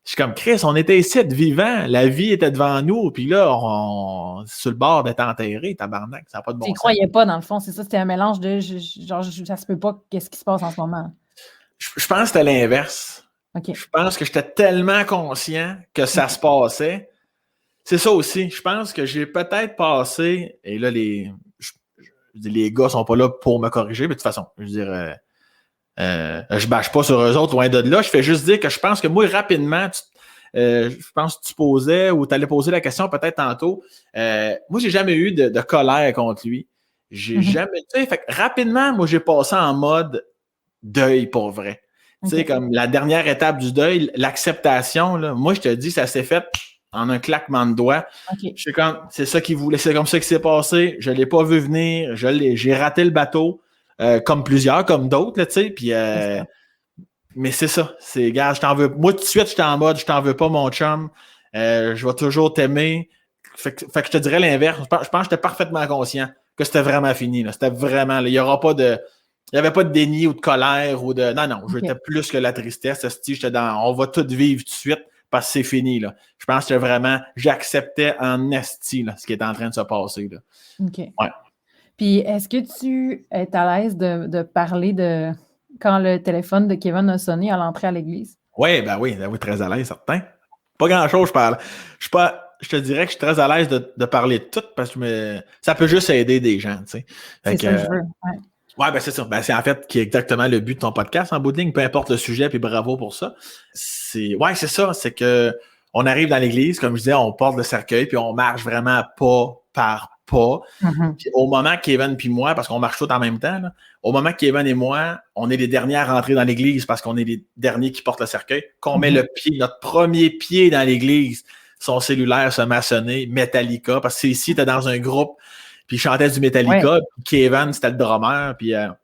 Je suis comme, Chris, on était ici, vivants, la vie était devant nous, puis là, on sur le bord d'être enterré, tabarnak, ça n'a pas de bon sens. Tu croyais pas, dans le fond, c'est ça, c'était un mélange de, genre, ça se peut pas, qu'est-ce qui se passe en ce moment? Je pense que c'était l'inverse. Okay. Je pense que j'étais tellement conscient que ça se passait. C'est ça aussi. Je pense que j'ai peut-être passé, et là, les gars sont pas là pour me corriger, mais de toute façon, je veux dire, je bâche pas sur eux autres, loin de là. Je fais juste dire que je pense que moi, rapidement, je pense que tu posais ou tu allais poser la question peut-être tantôt. Moi, j'ai jamais eu de colère contre lui. J'ai jamais. Tu sais, fait que rapidement, moi, j'ai passé en mode deuil pour vrai. Tu sais, comme la dernière étape du deuil, l'acceptation, là, moi, je te dis, ça s'est fait en un claquement de doigts. Je sais comme, c'est ça qu'il voulait, c'est comme ça que c'est passé. Je l'ai pas vu venir, j'ai raté le bateau, comme plusieurs, comme d'autres, là, tu sais, puis mais c'est ça, c'est, gars, je t'en veux. Moi, tout de suite, j'étais en mode, je t'en veux pas, mon chum. Je vais toujours t'aimer. Fait que je te dirais l'inverse. Je pense que j'étais parfaitement conscient que c'était vraiment fini, là. C'était vraiment, là, il y aura pas de. Il n'y avait pas de déni ou de colère ou de. Non, j'étais plus que la tristesse. J'étais dans. On va tout vivre tout de suite parce que c'est fini, là. Je pense que vraiment. J'acceptais en esti, là, ce qui est en train de se passer, là. OK. Ouais. Puis, est-ce que tu es à l'aise de parler de quand le téléphone de Kevin a sonné à l'entrée à l'église? Oui, très à l'aise, certain. Pas grand-chose, je parle. Je te dirais que je suis très à l'aise de parler de tout parce que ça peut juste aider des gens, tu sais. C'est ça que je veux. Ouais, ben c'est ça. Ben, c'est en fait qui est exactement le but de ton podcast en bout de ligne, peu importe le sujet, puis bravo pour ça. C'est ça, c'est que on arrive dans l'église, comme je disais, on porte le cercueil, puis on marche vraiment pas par pas. Puis au moment que Kevin puis moi, parce qu'on marche tout en même temps, là, au moment que Kevin et moi, on est les derniers à rentrer dans l'église parce qu'on est les derniers qui portent le cercueil, qu'on met le pied, notre premier pied dans l'église, son cellulaire se met à sonner, Metallica, parce que c'est ici, t'es dans un groupe, puis il chantait du Metallica, puis Kevin, c'était le drummer, puis là,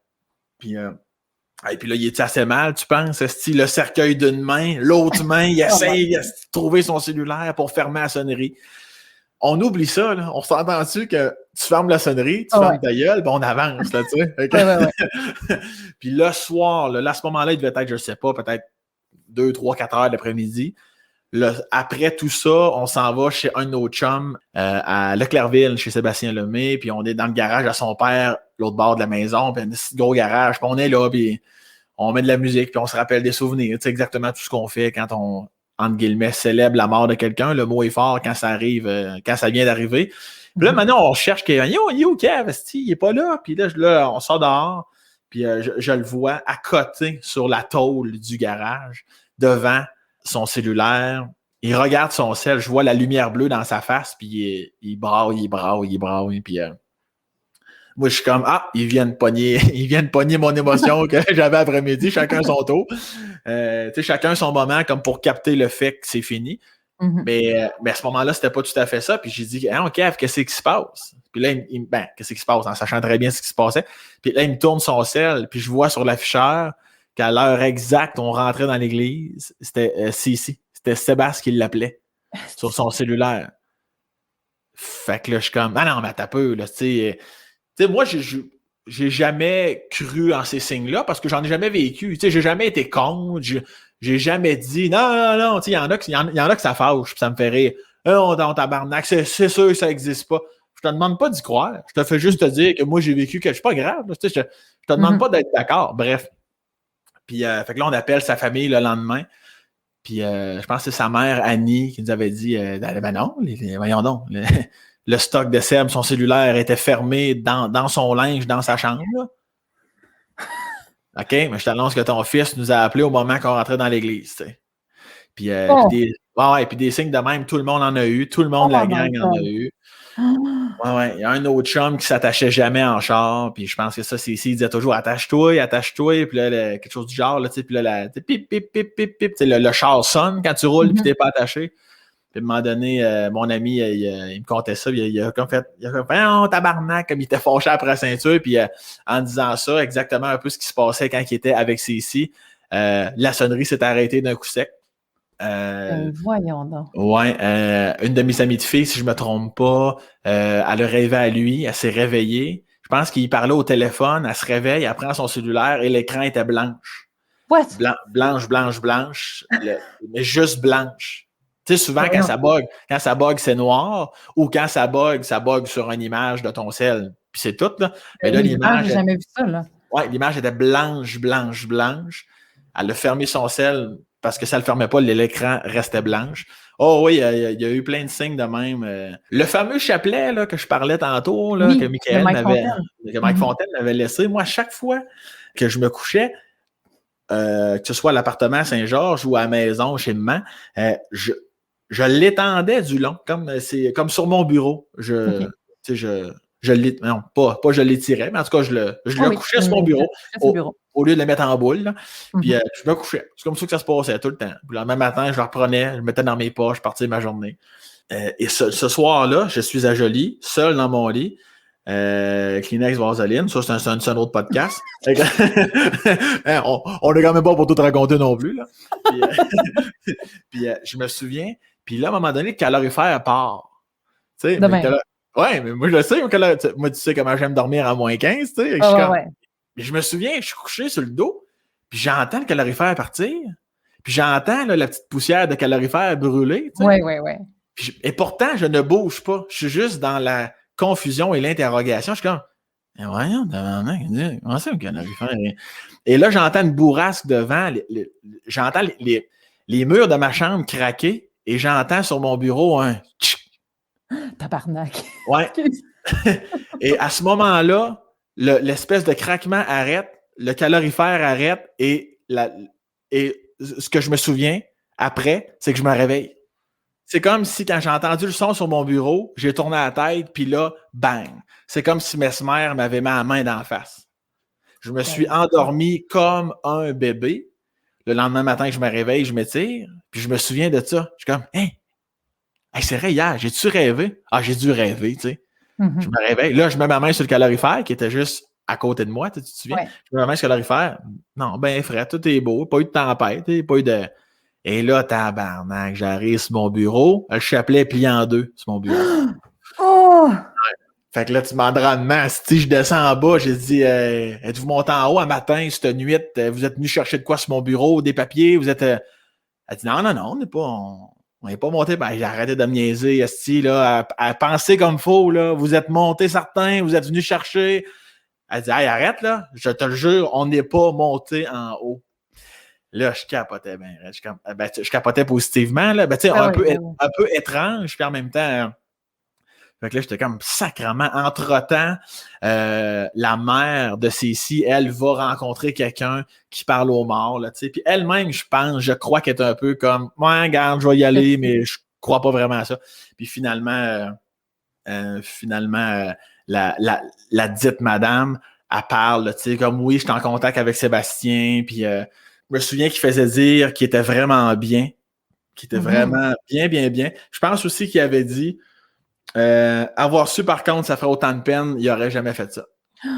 il est assez mal, tu penses? Est-ce le cercueil d'une main, l'autre main, il essaye de trouver son cellulaire pour fermer la sonnerie. On oublie ça, là. On s'entend-tu que tu fermes la sonnerie, tu fermes ta gueule, puis on avance, là, tu sais. Okay? Puis le soir, là, à ce moment-là, il devait être, je sais pas, peut-être 2, 3, 4 heures d'après-midi. Après tout ça, on s'en va chez un de nos chums à Leclercville, chez Sébastien Lemay, puis on est dans le garage à son père, l'autre bord de la maison, puis un gros garage, puis on est là, puis on met de la musique, puis on se rappelle des souvenirs. C'est exactement tout ce qu'on fait quand on, entre guillemets, célèbre la mort de quelqu'un. Le mot est fort quand ça arrive, quand ça vient d'arriver. Puis là, maintenant, on cherche Kevin. Yo, Kev, il est pas là. Puis là, on sort dehors, puis je le vois à côté sur la tôle du garage, devant son cellulaire. Il regarde son cell, je vois la lumière bleue dans sa face, puis il braille, puis Moi, je suis comme, ils viennent pogner mon émotion que j'avais après-midi, chacun son tour. Chacun son moment comme pour capter le fait que c'est fini. Mhm. Mais à ce moment-là, c'était pas tout à fait ça. Puis j'ai dit, Kev, qu'est-ce qui se passe? Puis là, qu'est-ce qui se passe? En sachant très bien ce qui se passait. Puis là, il me tourne son sel, puis je vois sur l'afficheur qu'à l'heure exacte, on rentrait dans l'église. C'était C'était Sébastien qui l'appelait sur son cellulaire. Fait que là, je suis comme, non, mais t'as peu, là, tu sais, moi, j'ai jamais cru en ces signes-là parce que j'en ai jamais vécu. Tu sais, j'ai jamais été con. J'ai jamais dit non. Tu sais, il y en a que ça fâche, puis ça me fait rire. On tabarnak, c'est sûr que ça n'existe pas. Je te demande pas d'y croire. Je te fais juste te dire que moi, j'ai vécu quelque chose. C'est pas grave. Là, tu sais, je te demande pas d'être d'accord. Bref. Puis, fait que là, on appelle sa famille le lendemain. Puis, je pense que c'est sa mère, Annie, qui nous avait dit ben non, voyons donc. Le stock de Seb, son cellulaire était fermé dans son linge, dans sa chambre. Là. OK, mais je t'annonce que ton fils nous a appelés au moment qu'on rentrait dans l'église. Tu sais. Puis, puis des signes de même, tout le monde en a eu. Tout le monde de la gang en a eu. Ouais, il y a un autre chum qui s'attachait jamais en char. Puis je pense que ça, c'est ici, il disait toujours attache-toi. Puis là, quelque chose du genre. Là, puis là, pip, pip, pip, pip, pip. Le char sonne quand tu roules puis t'es pas attaché. Puis à un moment donné, mon ami, il me contait ça. Il a comme fait, tabarnak, comme il était fâché après la ceinture. Puis en disant ça, exactement un peu ce qui se passait quand il était avec Cécile, la sonnerie s'est arrêtée d'un coup sec. Voyons donc. Ouais, une de mes amies de filles, si je me trompe pas, elle a rêvé à lui, elle s'est réveillée. Je pense qu'il parlait au téléphone, elle se réveille, elle prend son cellulaire et l'écran était blanche. What? Blanche, mais juste blanche. Tu sais, souvent, quand ça bug, c'est noir, ou quand ça bug sur une image de ton cell. Puis c'est tout, là. Mais là, l'image. J'ai jamais vu ça, là. Ouais, l'image était blanche. Elle a fermé son cell parce que ça ne le fermait pas, l'écran restait blanche. Oh oui, il y a eu plein de signes de même. Le fameux chapelet là, que je parlais tantôt, là, que Mike Fontaine m'avait laissé, moi, à chaque fois que je me couchais, que ce soit à l'appartement à Saint-Georges ou à la maison chez maman, je l'étendais du long, comme sur mon bureau. Non, pas je l'étirais, mais en tout cas, je le couchais sur mon bureau au lieu de le mettre en boule. Là. Puis je me couchais. C'est comme ça que ça se passait tout le temps. Puis le même matin, je le reprenais, je le mettais dans mes poches, je partais ma journée. Et ce soir-là, je suis à Jolie, seul dans mon lit. Kleenex Vaseline, ça c'est un autre podcast. On n'est quand même pas pour tout raconter non plus. Là. Puis je me souviens, puis là, à un moment donné, le calorifère part. Tu sais, ouais, mais moi je le sais, moi tu sais comment j'aime dormir à moins 15, tu sais. Mais je me souviens, je suis couché sur le dos, puis j'entends le calorifère partir, puis j'entends là, la petite poussière de calorifère brûler. Tu sais. Ouais. Et pourtant, je ne bouge pas. Je suis juste dans la confusion et l'interrogation. Je suis comme, voyons, comment ça, le calorifère? Et là, j'entends une bourrasque de vent. J'entends les murs de ma chambre craquer et j'entends sur mon bureau un tchic. Tabarnak. Ouais. Et à ce moment-là, l'espèce de craquement arrête, le calorifère arrête et ce que je me souviens après, c'est que je me réveille. C'est comme si quand j'ai entendu le son sur mon bureau, j'ai tourné la tête, puis là, bang! C'est comme si Mesmer m'avait mis la main d'en face. Je me suis endormi comme un bébé. Le lendemain matin que je me réveille, je m'étire, puis je me souviens de ça. Je suis comme, hey, c'est vrai, hier, j'ai-tu rêvé? Ah, j'ai dû rêver, tu sais. Je me réveille. Là, je mets ma main sur le calorifère qui était juste à côté de moi, tu te souviens? Ouais. Je mets ma main sur le calorifère. Non, ben, frère, tout est beau. Pas eu de tempête, pas eu de... Et là, tabarnak, j'arrive sur mon bureau. Le chapelet est plié en deux sur mon bureau. Oh! Ouais. Fait que là, tu m'en rendement. Si je descends en bas, j'ai dit, êtes-vous monté en haut un matin, cette nuit? Vous êtes venu chercher de quoi sur mon bureau? Des papiers? Vous êtes... Elle dit, non, on n'est pas... On n'est pas monté. Ben, j'ai arrêté de me niaiser, esti, là, à penser comme faux, là. Vous êtes monté certains, vous êtes venu chercher. Elle dit, hey, arrête, là. Je te le jure, on n'est pas monté en haut. Là, je capotais bien. Je capotais positivement, là. Ben, tu sais, un peu étrange, puis en même temps. Fait que là, j'étais comme sacrement. Entre-temps, la mère de Cécile, elle va rencontrer quelqu'un qui parle aux morts, là, tu sais. Puis elle-même, je crois qu'elle est un peu comme, ouais, regarde, je vais y aller, mais je crois pas vraiment à ça. Puis finalement, la dite madame, elle parle, tu sais, comme oui, je suis en contact avec Sébastien, puis je me souviens qu'il faisait dire qu'il était vraiment bien, qu'il était vraiment bien, bien, bien. Je pense aussi qu'il avait dit avoir su, par contre, ça ferait autant de peine, il n'aurait jamais fait ça. Tu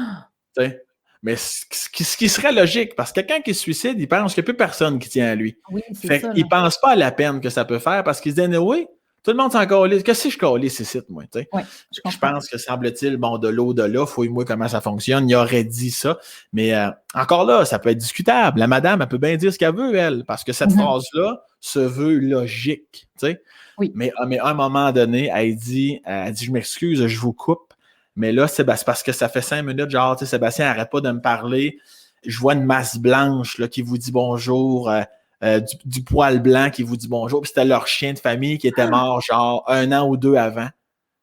sais? Mais ce qui serait logique, parce que quelqu'un qui se suicide, il pense qu'il n'y a plus personne qui tient à lui. Oui, c'est fait ça. Il ne pense pas à la peine que ça peut faire parce qu'il se dit, oui, tout le monde s'en calisse. Qu'est-ce que je calisse ici, moi? Tu sais? Oui, je pense que, semble-t-il, bon, de l'au-delà, fouille-moi comment ça fonctionne. Il aurait dit ça. Mais encore là, ça peut être discutable. La madame, elle peut bien dire ce qu'elle veut, elle, parce que cette phrase-là se veut logique. Tu sais? Oui. Mais à un moment donné, elle dit, je m'excuse, je vous coupe. Mais là, c'est parce que ça fait 5 minutes, genre, tu sais, Sébastien n'arrête pas de me parler. Je vois une masse blanche là, qui vous dit bonjour, du poil blanc qui vous dit bonjour. Puis c'était leur chien de famille qui était mort, genre, 1 an ou 2 avant.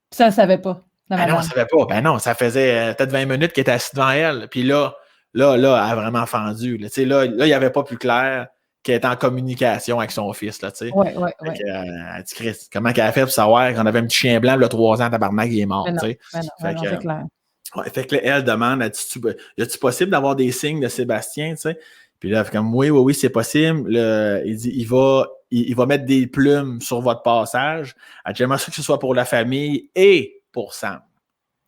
Puis ça, elle ne savait pas. Ben non, elle ne savait pas. Ben non, ça faisait peut-être 20 minutes qu'elle était assise devant elle. Puis là, elle a vraiment fendu. Là, il n'y avait pas plus clair qu'elle était en communication avec son fils. Là, Oui. Elle dit, Chris, comment qu'elle a fait pour savoir qu'on avait un petit chien blanc, le 3 ans, tabarnak, il est mort. Non, c'est clair. Ouais, fait que là, elle demande, y a-t-il possible d'avoir des signes de Sébastien, tu sais? Puis là, elle fait comme, oui, c'est possible. Il dit, il va mettre des plumes sur votre passage. Elle dit, j'aimerais ça que ce soit pour la famille et pour Sam.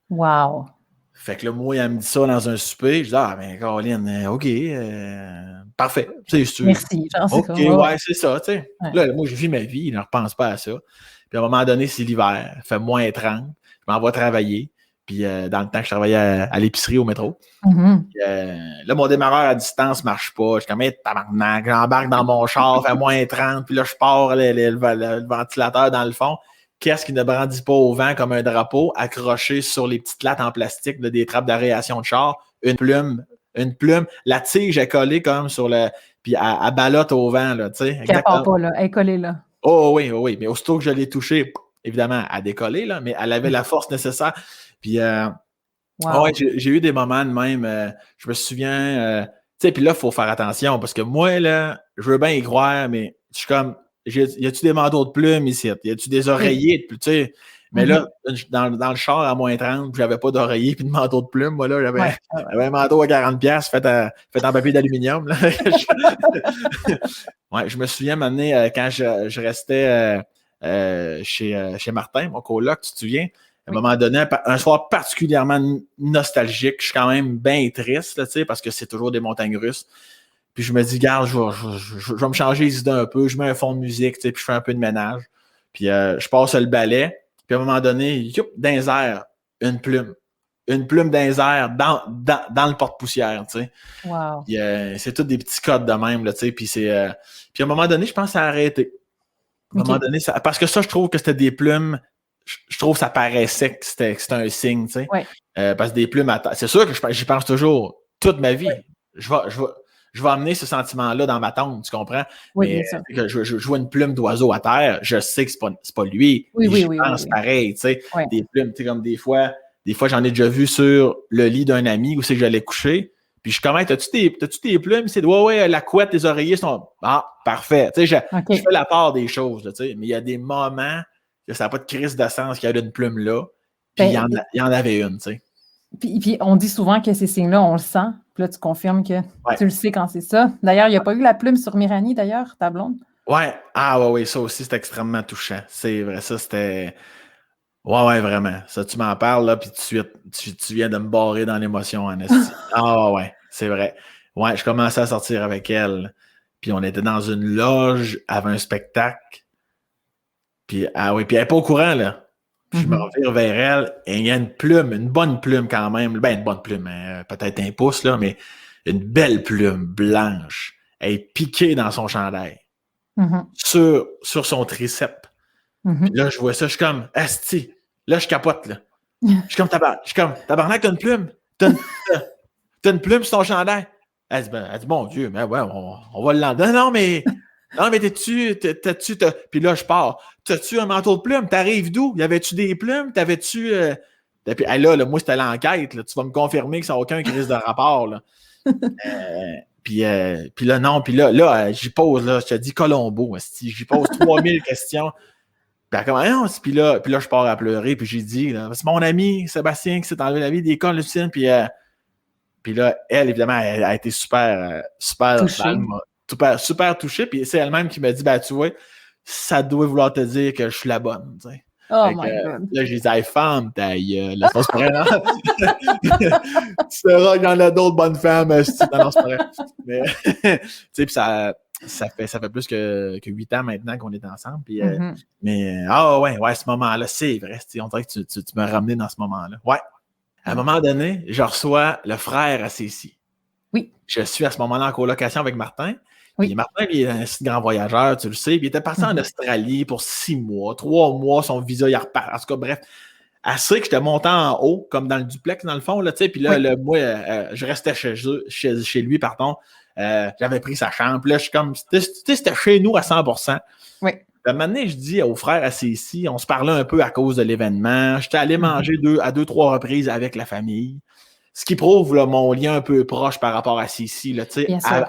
Wow. Fait que là, moi, elle me dit ça dans un souper. Je dis, ben, Caroline, OK, parfait. Merci. OK, ouais, c'est ça, tu sais. Ouais. Là, moi, je vis ma vie, je ne repense pas à ça. Puis à un moment donné, c'est l'hiver, il fait moins 30, je m'en vais travailler. Puis dans le temps que je travaillais à l'épicerie au métro. Puis, là, mon démarreur à distance ne marche pas. Je suis comme, tabarnak, j'embarque dans mon char, fait moins 30, puis là, je pars le ventilateur dans le fond. Qu'est-ce qui ne brandit pas au vent comme un drapeau, accroché sur les petites lattes en plastique des trappes d'aération de char, une plume, la tige est collée comme sur le... Puis elle ballotte au vent, là, tu sais. Elle part pas, là, elle est collée, là. Oh oui, mais aussitôt que je l'ai touchée, évidemment, elle a décollé, là, mais elle avait la force nécessaire. Puis, ouais, j'ai eu des moments de même, je me souviens, tu sais, puis là, il faut faire attention, parce que moi, là, je veux bien y croire, mais je suis comme, y a-tu des manteaux de plumes ici? Y a-tu des oreillers? Tu sais, mais là, dans le char à moins 30, j'avais pas d'oreiller puis de manteau de plumes. Moi, là, j'avais un manteau à 40$ fait en papier d'aluminium. Là. Ouais, je me souviens m'amener quand je restais chez Martin, mon coloc, tu te souviens? À un moment donné, un soir particulièrement nostalgique, je suis quand même bien triste, là, parce que c'est toujours des montagnes russes. Puis je me dis, regarde, je vais me changer les idées un peu, je mets un fond de musique, puis je fais un peu de ménage. Puis je passe le balai, puis à un moment donné, youp, dans les airs, une plume. Une plume dans les airs, dans le porte-poussière, tu sais. Wow. Puis c'est tous des petits codes de même, là, tu sais. Puis puis à un moment donné, je pense que ça a arrêté. À un moment donné, parce que ça, je trouve que c'était des plumes. Je trouve que ça paraissait que c'était un signe, tu sais. Ouais. Parce que des plumes c'est sûr que j'y pense toujours toute ma vie. Ouais. Je vais amener ce sentiment-là dans ma tombe, tu comprends? Oui, mais que je vois une plume d'oiseau à terre, je sais que c'est pas lui. Oui, je pense pareil, tu sais. Ouais. Des plumes, tu sais, comme des fois, j'en ai déjà vu sur le lit d'un ami où c'est que j'allais coucher. Puis je commence, t'as-tu des plumes? C'est ouais, la couette, les oreillers sont. Ah, parfait. Tu sais, je fais la part des choses, tu sais. Mais il y a des moments que ça n'a pas de crise de sens qu'il y a une plume là. Puis il y en avait une, tu sais. Puis on dit souvent que ces signes-là, on le sent. Puis là, tu confirmes que tu le sais quand c'est ça. D'ailleurs, il n'y a pas eu la plume sur Myrani, d'ailleurs, ta blonde? Ouais. Ah ouais, ça aussi, c'est extrêmement touchant. C'est vrai, ça, c'était... Ouais, vraiment. Ça, tu m'en parles, là, puis tout de suite, tu viens de me barrer dans l'émotion, en esti. Ah ouais, c'est vrai. Ouais, je commençais à sortir avec elle. Puis on était dans une loge, avant un spectacle. Puis, puis elle n'est pas au courant, là. Puis je me revire vers elle, et il y a une plume, une bonne plume quand même. Ben, une bonne plume, peut-être un pouce, là, mais une belle plume blanche. Elle est piquée dans son chandail. Sur son triceps. Puis là, je vois ça, je suis comme, asti. Là, je capote, là. Je suis comme, tabarnak, t'as une plume. T'as une plume sur ton chandail. Elle dit, bon Dieu, mais ouais, on va l'enlever. Non, mais t'as-tu. Puis là, je pars. T'as-tu un manteau de plumes? T'arrives d'où? Y avait-tu des plumes? T'avais-tu. Puis là, moi, c'était l'enquête. Là. Tu vas me confirmer que ça n'a aucun crise de rapport. Là. Puis là, non. Puis là, j'y pose, là, je te dis Colombo. J'y pose 3000 questions. Puis elle commence, puis là, je pars à pleurer, puis j'ai dit, là, c'est mon ami Sébastien qui s'est enlevé la vie d'école, Lucine, puis là, elle, évidemment, elle a été super Touchée. super touchée, puis c'est elle-même qui m'a dit, ben, tu vois, ça doit vouloir te dire que je suis la bonne, tu sais. Oh Fait que, my God. là, j'ai dit, hey, femme, ta gueule. Là, c'est pas vrai, non? Tu sauras qu'il y en a d'autres bonnes femmes. Non, c'est pas vrai. Mais, tu sais, puis ça fait plus que 8 ans maintenant qu'on est ensemble. Puis, mais, ouais, ce moment-là, c'est vrai. On dirait que tu m'as ramené dans ce moment-là. Ouais. À un moment donné, je reçois le frère à Cécile. Oui. Je suis à ce moment-là en colocation avec Martin. Oui. Puis Martin, il est un grand voyageur, tu le sais. Puis il était parti en Australie pour 6 mois, 3 mois, son visa, il repart. En tout cas, bref, assez que j'étais monté en haut, comme dans le duplex, dans le fond, là, tu sais. Puis là, moi, je restais chez lui, pardon. J'avais pris sa chambre. Puis là, je suis comme, c'était chez nous à 100%. Oui. À un moment donné, je dis au frère assis ici, on se parlait un peu à cause de l'événement. J'étais allé manger 2-3 reprises avec la famille. Ce qui prouve là, mon lien un peu proche par rapport à Sissi, là,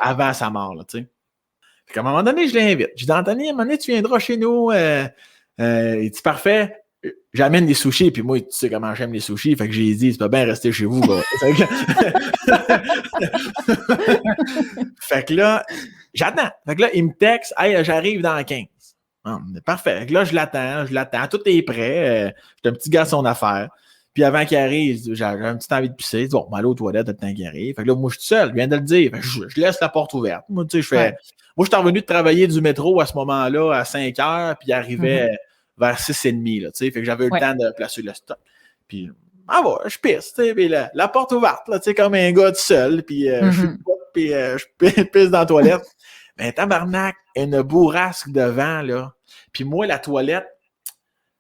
avant sa mort. Là, à un moment donné, je l'invite. Je dis, Anthony, à un moment donné, tu viendras chez nous. Il dit, parfait, j'amène des sushis. Puis moi, tu sais comment j'aime les sushis. Fait que j'ai dit, tu peux bien rester chez vous. Fait que là, j'attends. Fait que là, il me texte, hey, j'arrive dans 15. Parfait. Fait que là, je l'attends. Tout est prêt. J'ai un petit garçon d'affaires. Puis avant qu'il arrive, j'ai un petit envie de pisser. Je dis, bon, aller aux toilettes, le temps qu'il arrive. Fait que là, moi, je suis seul, je viens de le dire. Je laisse la porte ouverte. Moi, tu sais, moi, je suis revenu de travailler du métro à ce moment-là, à 5 heures, puis il arrivait vers 6h30, là, tu sais. Fait que j'avais eu le temps de placer le stock. Puis, je pisse, tu sais. Puis la porte ouverte, là, tu sais, comme un gars tout seul. Puis, je suis puis je pisse dans la toilette. Mais tabarnak, une bourrasque de vent, là. Puis moi, la toilette,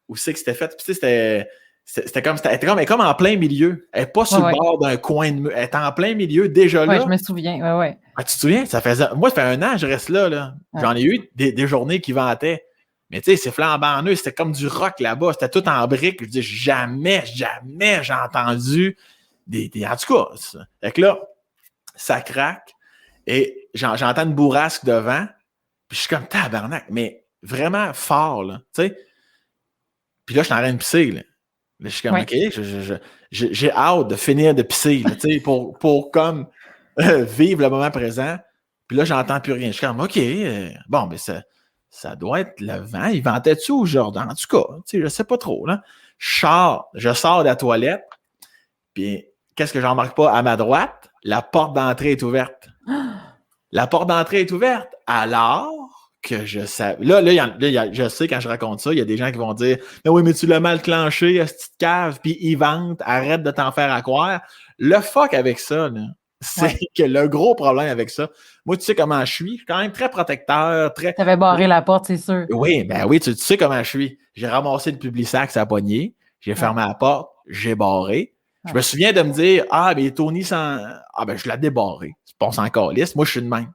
où c'est que c'était fait? Puis, tu sais, c'était comme en plein milieu. Elle n'est pas sur le bord d'un coin de mur. Elle est en plein milieu, déjà là. Oui, je me souviens. Ouais. Ah, tu te souviens? Moi, ça fait 1 an que je reste là. J'en ai eu des journées qui vantaient. Mais tu sais, c'est flambant neuf. C'était comme du rock là-bas. C'était tout en briques. Je dis, jamais j'ai entendu en tout cas, ça. Fait que là, ça craque. Et j'entends une bourrasque de vent. Puis je suis comme tabarnak. Mais vraiment fort, là. Tu sais. Puis là, je suis en train de pisser, là. Là, je suis comme, OK, j'ai hâte de finir de pisser, là, pour comme vivre le moment présent. Puis là, j'entends plus rien. Je suis comme, OK, bon, mais ça doit être le vent. Il ventait-tu aujourd'hui? En tout cas, je sais pas trop. Là. Je sors de la toilette. Puis, qu'est-ce que je remarque pas? À ma droite, la porte d'entrée est ouverte. La porte d'entrée est ouverte. Alors que je sais. Là, je sais, quand je raconte ça, il y a des gens qui vont dire, mais oui, mais tu l'as mal clenché, cette petite cave, puis il vente, arrête de t'en faire à croire. Le fuck avec ça, là, c'est que le gros problème avec ça, moi, tu sais comment je suis quand même très protecteur, très. T'avais barré la porte, c'est sûr. Oui, tu sais comment je suis. J'ai ramassé le Publisac, ça a pogné, j'ai fermé la porte, j'ai barré. Je me souviens de me dire, mais Tony je l'ai débarré. C'est pas s'en calisse. Moi, je suis de même.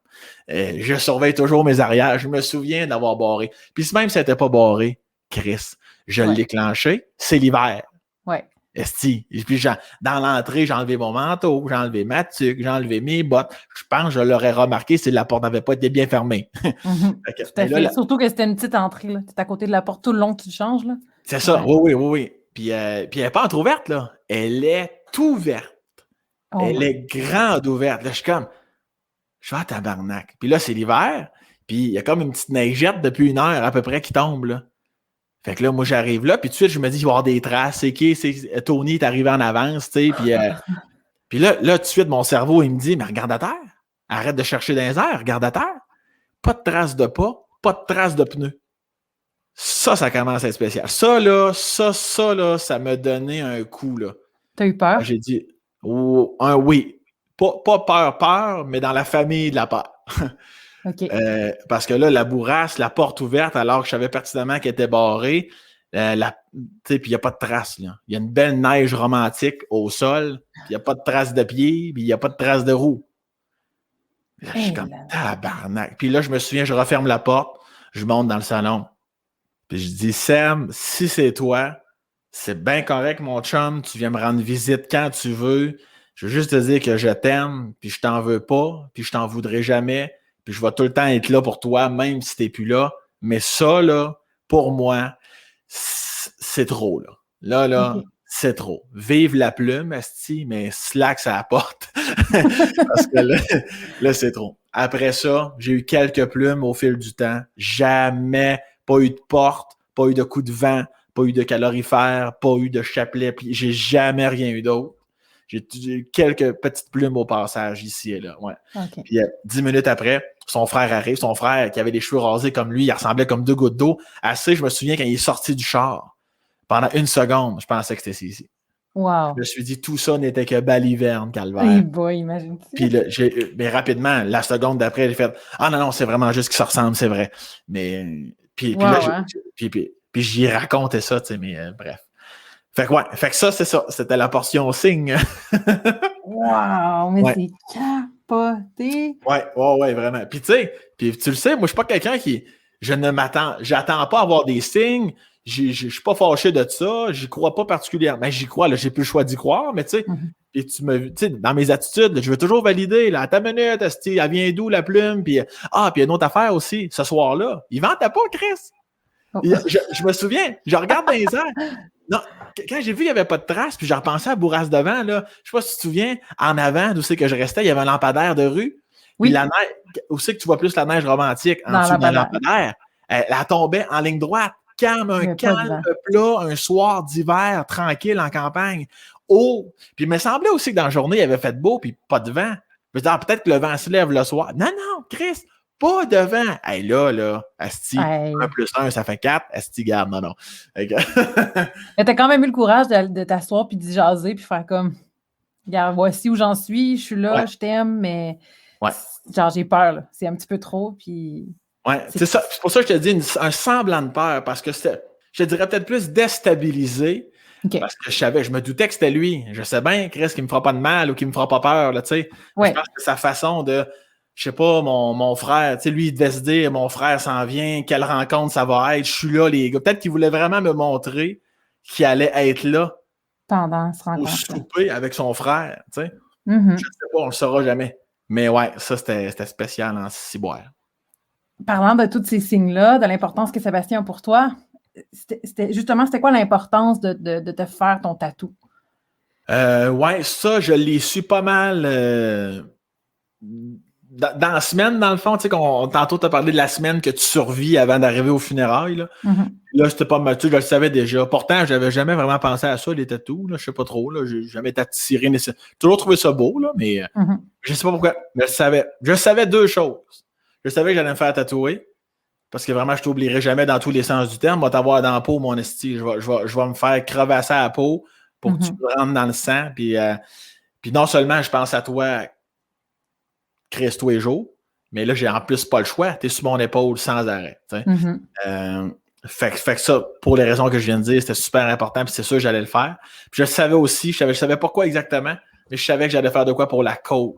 Je surveille toujours mes arrières. Je me souviens d'avoir barré. Puis même si c'était pas barré, Chris, je l'ai clenché. C'est l'hiver. Ouais. Esti. Et puis, dans l'entrée, j'ai enlevé mon manteau, j'ai enlevé ma tuque, j'ai enlevé mes bottes. Je pense que je l'aurais remarqué si la porte n'avait pas été bien fermée. Tout à fait. Surtout que c'était une petite entrée. Tu es à côté de la porte tout le long que tu changes. Là. C'est ça. Oui. Puis elle n'est pas entrouverte, là. Elle est ouverte. Elle est grande ouverte. Là, je vais à tabarnak. Puis là, c'est l'hiver. Puis il y a comme une petite neigette depuis 1 heure à peu près qui tombe, là. Fait que là, moi, j'arrive là. Puis tout de suite, je me dis, il va y avoir des traces. Tony est arrivé en avance, tu sais. Puis là, tout de suite, mon cerveau, il me dit, mais regarde à terre. Arrête de chercher dans les airs. Regarde à terre. Pas de traces de pas. Pas de traces de pneus. Ça commence à être spécial. Ça, là, ça m'a donné un coup, là. T'as eu peur? J'ai dit, oui. Pas peur, mais dans la famille de la peur. OK. Parce que là, la bourrasque, la porte ouverte, alors que je savais pertinemment qu'elle était barrée, puis il n'y a pas de traces, là. Il y a une belle neige romantique au sol, puis il n'y a pas de traces de pied, puis il n'y a pas de traces de roues. Là, je suis comme tabarnak. Puis là, je me souviens, je referme la porte, je monte dans le salon. Puis je dis, Sam, si c'est toi, c'est bien correct, mon chum, tu viens me rendre visite quand tu veux. Je veux juste te dire que je t'aime, puis je t'en veux pas, puis je t'en voudrais jamais, puis je vais tout le temps être là pour toi, même si t'es plus là. Mais ça, là, pour moi, c'est trop, là. Là, OK. c'est trop. Vive la plume, asti, mais slack ça apporte. Parce que là, c'est trop. Après ça, j'ai eu quelques plumes au fil du temps. Jamais, pas eu de porte, pas eu de coup de vent, pas eu de calorifère, pas eu de chapelet. J'ai jamais rien eu d'autre. J'ai eu quelques petites plumes au passage ici et là. Ouais. OK. Puis 10 minutes après, son frère arrive. Son frère, qui avait les cheveux rasés comme lui, il ressemblait comme 2 gouttes d'eau. Assez, je me souviens quand il est sorti du char. Pendant 1 seconde, je pensais que c'était ici. Wow. Je me suis dit, tout ça n'était que baliverne, Hey calvaire. boy, imagine-tu. Puis là, mais rapidement, la seconde d'après, j'ai fait « Ah non, c'est vraiment juste qu'ils se ressemblent, c'est vrai. » Mais, puis là, Wow, hein? puis j'y racontais ça, tu sais, mais bref. Fait que ça, c'est ça. C'était la portion signe. Wow, mais Ouais. c'est capoté. Ouais, vraiment. Puis tu sais, tu le sais, moi, je suis pas quelqu'un qui... J'attends pas à avoir des signes. Je suis pas fâché de ça. J'y crois pas particulièrement. Ben, j'y crois, là, j'ai plus le choix d'y croire, mais tu sais, Mhm. puis tu sais, dans mes attitudes, là, je veux toujours valider, là, à ta minute, elle vient d'où la plume, puis puis une autre affaire aussi, ce soir-là, il ventait pas, Chris. Oh. Je me souviens, je regarde dans les airs. Non, quand j'ai vu qu'il n'y avait pas de traces, puis j'ai repensé à Bourrasse devant, là, je sais pas si tu te souviens, en avant, d'où c'est que je restais, il y avait un lampadaire de rue. Oui. Puis la neige, où c'est que tu vois plus la neige romantique? En Dans dessous d'un lampadaire. lampadaire. Elle tombait en ligne droite, calme, Il y un avait pas de calme vent. plat, un soir d'hiver, tranquille en campagne. Oh! Puis il me semblait aussi que dans la journée, il avait fait beau, puis pas de vent. Je me disais, peut-être que le vent se lève le soir. Non, Chris, pas de vent. Hey, là, asti, Hey. 1 + 1, ça fait 4. Asti, garde, non. Mais t'as quand même eu le courage de t'asseoir puis d'y jaser puis faire comme, regarde, voici où j'en suis, je suis là, Ouais. je t'aime, mais Ouais. genre j'ai peur, là. C'est un petit peu trop, puis... Ouais, c'est ça. C'est pour ça que je te dis un semblant de peur, parce que je te dirais peut-être plus déstabilisé, OK. parce que je me doutais que c'était lui. Je sais bien, Chris, qu'il me fera pas de mal ou qu'il me fera pas peur, là, tu sais. Ouais. Je pense que sa façon de, je sais pas, mon frère, tu sais, lui, il devait se dire, mon frère s'en vient, quelle rencontre ça va être, je suis là, les gars. Peut-être qu'il voulait vraiment me montrer qu'il allait être là Pendant ce au rencontre-là. souper avec son frère, tu sais. Mhm. Je sais pas, on le saura jamais. Mais ouais, ça, c'était spécial en ciboire. Parlant de tous ces signes-là, de l'importance que Sébastien a pour toi, c'était quoi l'importance de te faire ton tatou? Ouais, ça, je l'ai su pas mal dans la semaine, dans le fond. Tu sais, tantôt, tu as parlé de la semaine que tu survis avant d'arriver aux funérailles. Là, là c'était pas mal. Tu sais, je le savais déjà. Pourtant, j'avais jamais vraiment pensé à ça, les tatous. Là, je sais pas trop. Là, j'ai jamais été attiré. J'ai toujours trouvé ça beau, là, mais je sais pas pourquoi. Mais je savais. Je savais 2 choses. Je savais que j'allais me faire tatouer. Parce que vraiment, je t'oublierai jamais dans tous les sens du terme. Va t'avoir dans la peau, mon esti. Je vais me faire crevasser à la peau pour que tu me rentres dans le sang. Puis non seulement je pense à toi, Chris, tous les jours, mais là, j'ai en plus pas le choix. Tu es sur mon épaule sans arrêt. Fait que ça, pour les raisons que je viens de dire, c'était super important. Puis c'est sûr que j'allais le faire. Puis je le savais aussi. Je savais pas quoi exactement, mais je savais que j'allais faire de quoi pour la cause.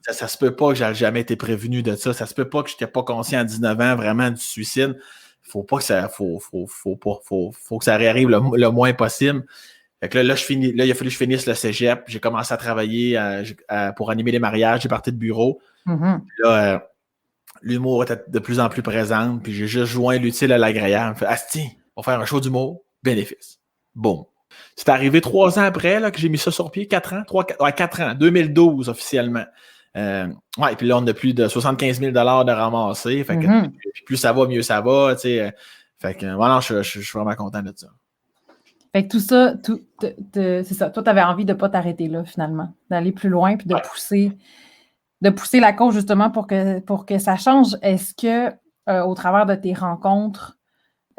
Ça se peut pas que j'avais jamais été prévenu de ça. Ça se peut pas que je n'étais pas conscient à 19 ans vraiment du suicide. Faut pas que ça, faut que ça réarrive le moins possible. Fait que là, il a fallu que je finisse le cégep. J'ai commencé à travailler pour animer les mariages. J'ai parti de bureau. Là, l'humour était de plus en plus présent. Puis j'ai juste joint l'utile à l'agréable. Fait, asti, on va faire un show d'humour. Bénéfice. Boum. C'est arrivé 3 ans après là, que j'ai mis ça sur pied, 4 ans, 4 ans, 2012 officiellement. Ouais, puis là, on a plus de 75 000 $ de ramasser. Fait que plus ça va, mieux ça va. Fait que voilà, je suis vraiment content de ça. Fait que tout ça, c'est ça. Toi, tu avais envie de ne pas t'arrêter là, finalement, d'aller plus loin puis de pousser la cause justement pour que ça change. Est-ce que, au travers de tes rencontres,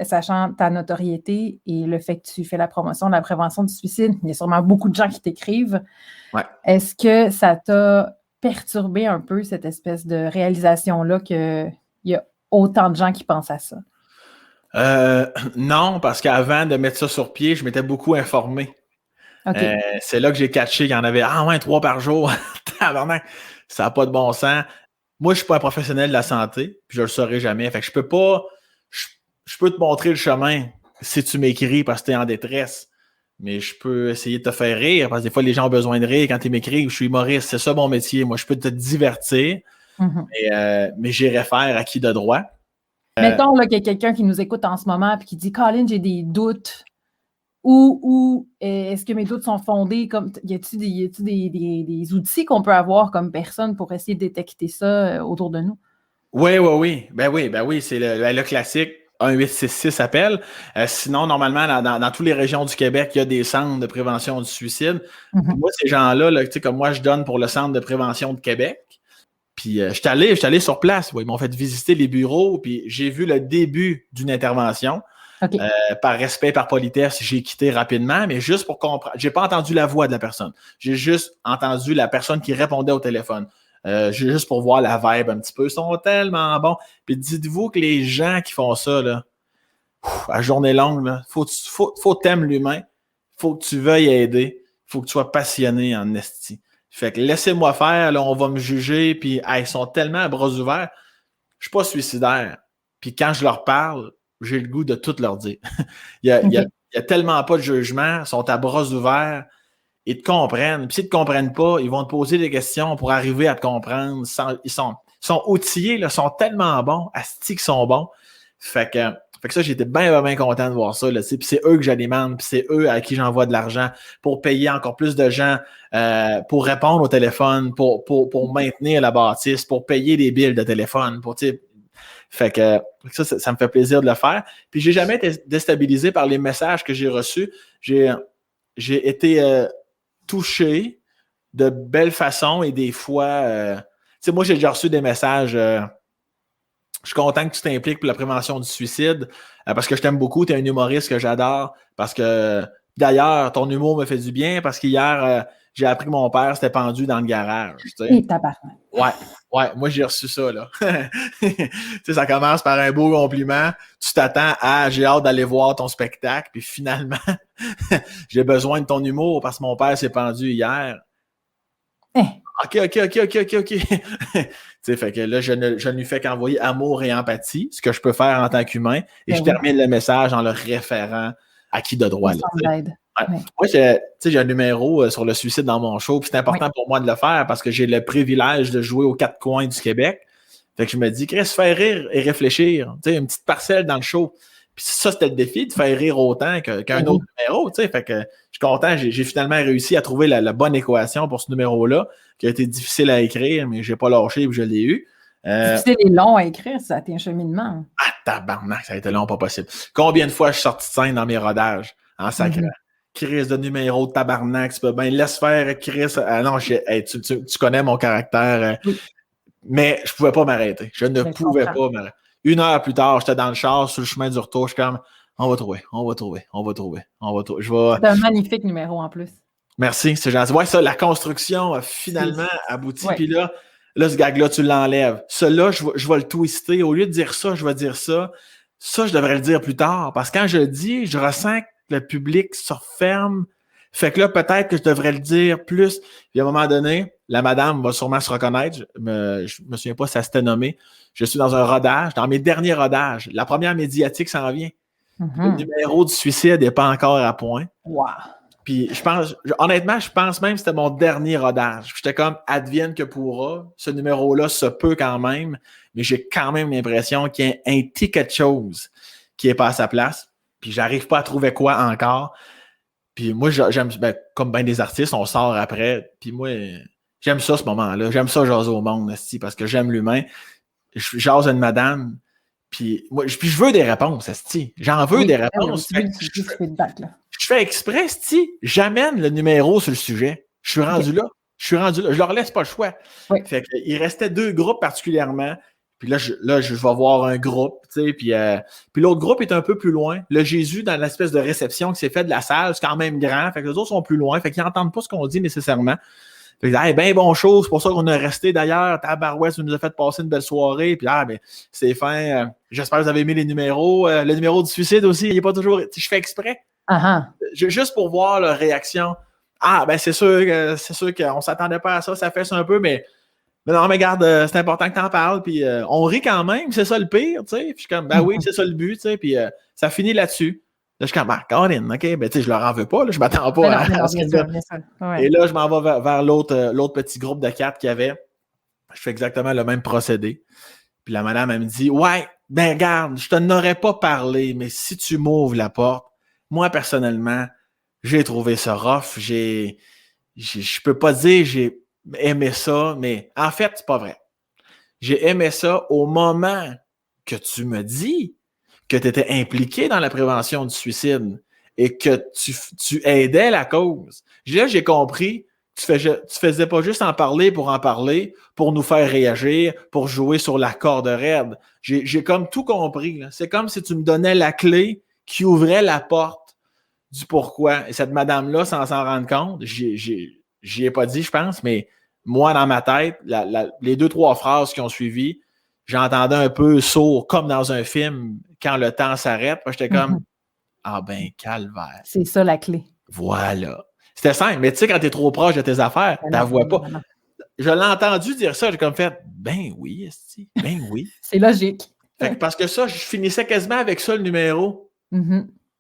sachant ta notoriété et le fait que tu fais la promotion de la prévention du suicide, il y a sûrement beaucoup de gens qui t'écrivent. Ouais. Est-ce que ça t'a perturbé un peu cette espèce de réalisation-là qu'il y a autant de gens qui pensent à ça? Non, parce qu'avant de mettre ça sur pied, je m'étais beaucoup informé. Okay. C'est là que j'ai catché qu'il y en avait 3 par jour. Ça n'a pas de bon sens. Moi, je ne suis pas un professionnel de la santé, puis je ne le saurai jamais. Fait que je peux pas. Je peux te montrer le chemin si tu m'écris parce que tu es en détresse. Mais je peux essayer de te faire rire parce que des fois, les gens ont besoin de rire quand tu m'écris. Je suis humoriste, c'est ça mon métier. Moi, je peux te divertir, mais j'irai faire à qui de droit. Mettons là, qu'il y a quelqu'un qui nous écoute en ce moment et qui dit « Colin, j'ai des doutes ». Ou est-ce que mes doutes sont fondés? Y a-t-il des outils qu'on peut avoir comme personne pour essayer de détecter ça autour de nous? Oui. Ben oui, c'est le classique 1-866 appel. Sinon, normalement, dans toutes les régions du Québec, il y a des centres de prévention du suicide. Puis moi, ces gens-là, là, comme moi, je donne pour le Centre de prévention de Québec. Puis je suis allé sur place. Ils m'ont fait visiter les bureaux, puis j'ai vu le début d'une intervention. Okay. Par respect, par politesse, j'ai quitté rapidement, mais juste pour comprendre. J'ai pas entendu la voix de la personne. J'ai juste entendu la personne qui répondait au téléphone. Juste pour voir la vibe un petit peu. Ils sont tellement bons. Puis dites-vous que les gens qui font ça, là, à journée longue, là, faut t'aimer l'humain. Faut que tu veuilles aider. Faut que tu sois passionné en esti. Fait que laissez-moi faire, là, on va me juger. Puis ils sont tellement à bras ouverts. Je suis pas suicidaire. Puis quand je leur parle, j'ai le goût de tout leur dire. il y a tellement pas de jugement, ils sont à bras ouverts, ils te comprennent. Puis s'ils ne te comprennent pas, ils vont te poser des questions pour arriver à te comprendre. Ils sont outillés, là, sont tellement bons, asti qu'ils sont bons. Fait que ça, j'étais bien content de voir ça. Là, puis c'est eux que j'alimente, puis c'est eux à qui j'envoie de l'argent pour payer encore plus de gens, pour répondre au téléphone, pour maintenir la bâtisse, pour payer des billes de téléphone, fait que ça me fait plaisir de le faire. Puis j'ai jamais été déstabilisé par les messages que j'ai reçus. J'ai été touché de belle façon et des fois, moi j'ai déjà reçu des messages. Je suis content que tu t'impliques pour la prévention du suicide parce que je t'aime beaucoup. Tu es un humoriste que j'adore parce que d'ailleurs, ton humour me fait du bien parce qu'hier, j'ai appris que mon père s'était pendu dans le garage. Et tabarnak. Ouais, moi j'ai reçu ça, là. Ça commence par un beau compliment. Tu t'attends à j'ai hâte d'aller voir ton spectacle, puis finalement, j'ai besoin de ton humour parce que mon père s'est pendu hier. OK. Fait que là, je ne lui fais qu'envoyer amour et empathie, ce que je peux faire en tant qu'humain, et je termine le message en le référant à qui de droit. Ouais. Moi, j'ai un numéro sur le suicide dans mon show, puis c'est important pour moi de le faire parce que j'ai le privilège de jouer aux quatre coins du Québec. Fait que je me dis, Chris, faire rire et réfléchir. Une petite parcelle dans le show. Puis ça, c'était le défi, de faire rire autant qu'un autre numéro. Fait que je suis content, j'ai finalement réussi à trouver la bonne équation pour ce numéro-là, qui a été difficile à écrire, mais j'ai pas lâché et je l'ai eu. Difficile et long à écrire, ça a été un cheminement. Ah, tabarnak, ça a été long, pas possible. Combien de fois je suis sorti de scène dans mes rodages en sacrant? Chris de numéro de tabarnak, tu peux bien laisse faire Chris. Non, tu connais mon caractère. Mais je pouvais pas m'arrêter. Je ne pouvais pas m'arrêter. 1 heure plus tard, j'étais dans le char sur le chemin du retour. Je suis comme, on va trouver. C'est un magnifique numéro en plus. Merci, c'est gentil. Ouais, ça, la construction a finalement abouti. Puis là, ce gag-là, tu l'enlèves. Celui-là, je vais le twister. Au lieu de dire ça, je vais dire ça. Ça, je devrais le dire plus tard. Parce que quand je le dis, je ressens que le public se referme. Fait que là, peut-être que je devrais le dire plus. Puis à un moment donné, la madame va sûrement se reconnaître. Je me souviens pas si ça s'était nommé. Je suis dans un rodage, dans mes derniers rodages. La première médiatique s'en vient. Le numéro du suicide n'est pas encore à point. Wow. Puis honnêtement, je pense même que c'était mon dernier rodage. J'étais comme, advienne que pourra. Ce numéro-là se peut quand même, mais j'ai quand même l'impression qu'il y a un petit quelque chose qui n'est pas à sa place. Puis j'arrive pas à trouver quoi encore. Puis moi, j'aime, comme bien des artistes, on sort après. Puis moi, j'aime ça ce moment-là. J'aime ça jaser au monde, parce que j'aime l'humain. Je jase une madame. Puis moi, je veux des réponses, esti. J'en veux des réponses. Je fais exprès, esti. J'amène le numéro sur le sujet. Je suis rendu là. Je leur laisse pas le choix. Fait qu'il restait 2 groupes particulièrement. Puis là, je vais voir un groupe, tu sais, puis l'autre groupe est un peu plus loin. Le Jésus, dans l'espèce de réception qui s'est fait de la salle, c'est quand même grand. Fait que les autres sont plus loin. Fait qu'ils n'entendent pas ce qu'on dit nécessairement. Fait que, ben bon chose, c'est pour ça qu'on est resté d'ailleurs. Tabarouette, ça nous a fait passer une belle soirée. Puis c'est fin. J'espère que vous avez aimé les numéros. Le numéro du suicide aussi, il n'est pas toujours. Je fais exprès. Juste pour voir leur réaction. C'est sûr qu'on ne s'attendait pas à ça, ça fait ça un peu, mais non, mais regarde, c'est important que tu en parles, puis on rit quand même, c'est ça le pire, tu sais. Puis je suis comme, oui, c'est ça le but, tu sais, puis ça finit là-dessus. Là, je suis comme, Colin, OK, tu sais, je leur en veux pas, là, je m'attends pas à ce qu'ils Et là, je m'en vais vers l'autre petit groupe de 4 qu'il y avait. Je fais exactement le même procédé. Puis la madame, elle me dit, ouais, ben regarde, je te n'aurais pas parlé, mais si tu m'ouvres la porte, moi, personnellement, j'ai trouvé ça rough. Je peux pas dire j'ai aimé ça, mais en fait, c'est pas vrai. J'ai aimé ça au moment que tu me dis que tu étais impliqué dans la prévention du suicide et que tu aidais la cause. Là, j'ai compris que tu faisais pas juste en parler, pour nous faire réagir, pour jouer sur la corde raide. J'ai comme tout compris. Là. C'est comme si tu me donnais la clé qui ouvrait la porte du pourquoi. Et cette madame-là, sans s'en rendre compte, j'y ai pas dit, je pense, mais moi, dans ma tête, les 2-3 phrases qui ont suivi, j'entendais un peu sourd, comme dans un film, quand le temps s'arrête. J'étais comme, ah ben, calvaire. C'est ça la clé. Voilà. C'était simple, mais tu sais, quand t'es trop proche de tes affaires, t'en vois pas. Je l'ai entendu dire ça, j'ai comme fait, ben oui, esti, ben oui. C'est logique. Fait que parce que ça, je finissais quasiment avec ça, le numéro.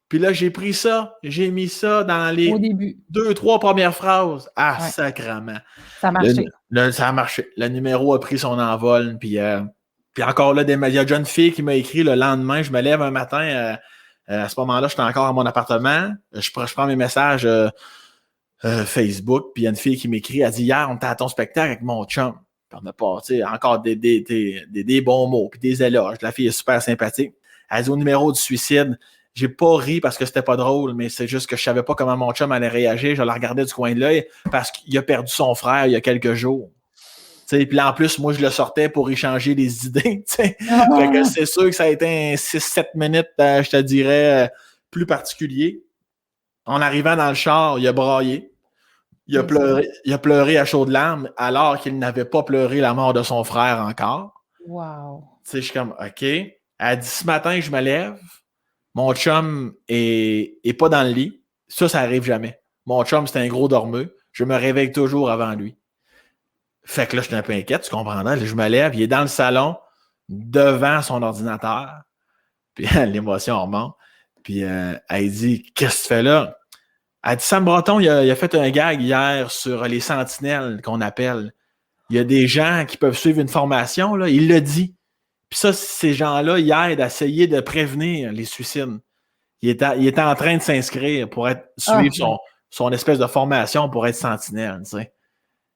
Puis là, j'ai pris ça, j'ai mis ça dans les au début. 2-3 premières phrases. Ah, sacrement. Ça a marché. Ça a marché. Le numéro a pris son envol. Puis encore là, il y a déjà une fille qui m'a écrit le lendemain. Je me lève un matin. À ce moment-là, j'étais encore à mon appartement. Je prends mes messages Facebook. Puis il y a une fille qui m'écrit. Elle dit, hier, on était à ton spectacle avec mon chum. Puis on a passé encore des bons mots. Puis des éloges. La fille est super sympathique. Elle dit au numéro du suicide. J'ai pas ri parce que c'était pas drôle, mais c'est juste que je savais pas comment mon chum allait réagir. Je la regardais du coin de l'œil parce qu'il a perdu son frère il y a quelques jours. Puis là, en plus, moi, je le sortais pour échanger des idées. Fait que c'est sûr que ça a été un 6-7 minutes, je te dirais, plus particulier. En arrivant dans le char, il a braillé. Il a pleuré à chaudes larmes alors qu'il n'avait pas pleuré la mort de son frère encore. Wow. Je suis comme, OK. Elle dit, ce matin, je me lève. Mon chum est pas dans le lit. Ça arrive jamais. Mon chum, c'est un gros dormeux. Je me réveille toujours avant lui. Fait que là, je suis un peu inquiète, tu comprendras. Je me lève, il est dans le salon, devant son ordinateur. Puis l'émotion remonte. Puis elle dit, qu'est-ce que tu fais là? Elle dit, Sam Breton, il a fait un gag hier sur les sentinelles qu'on appelle. Il y a des gens qui peuvent suivre une formation, là. Il le dit. Puis ça, ces gens-là, ils aident à essayer de prévenir les suicides. Il était en train de s'inscrire pour suivre son espèce de formation pour être sentinelle. Tu sais.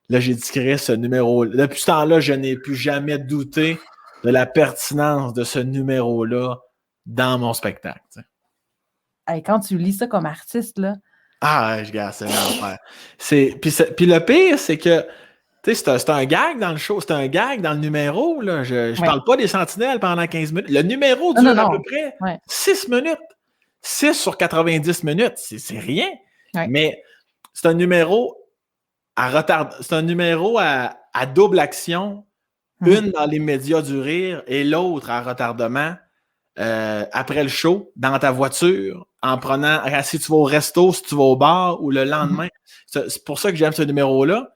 Là, j'ai discret ce numéro. Depuis ce temps-là, je n'ai plus jamais douté de la pertinence de ce numéro-là dans mon spectacle. Tu sais. Hey, quand tu lis ça comme artiste, là. Ah, je garde, c'est l'enfer. Puis le pire, c'est que c'est un gag dans le show, c'est un gag dans le numéro. Là. Je parle pas des sentinelles pendant 15 minutes. Le numéro dure à peu près 6 minutes. 6 sur 90 minutes, c'est rien. Ouais. Mais c'est un numéro à double action. Une dans les médias du rire et l'autre à retardement après le show, dans ta voiture, en prenant, si tu vas au resto, si tu vas au bar ou le lendemain. C'est pour ça que j'aime ce numéro-là.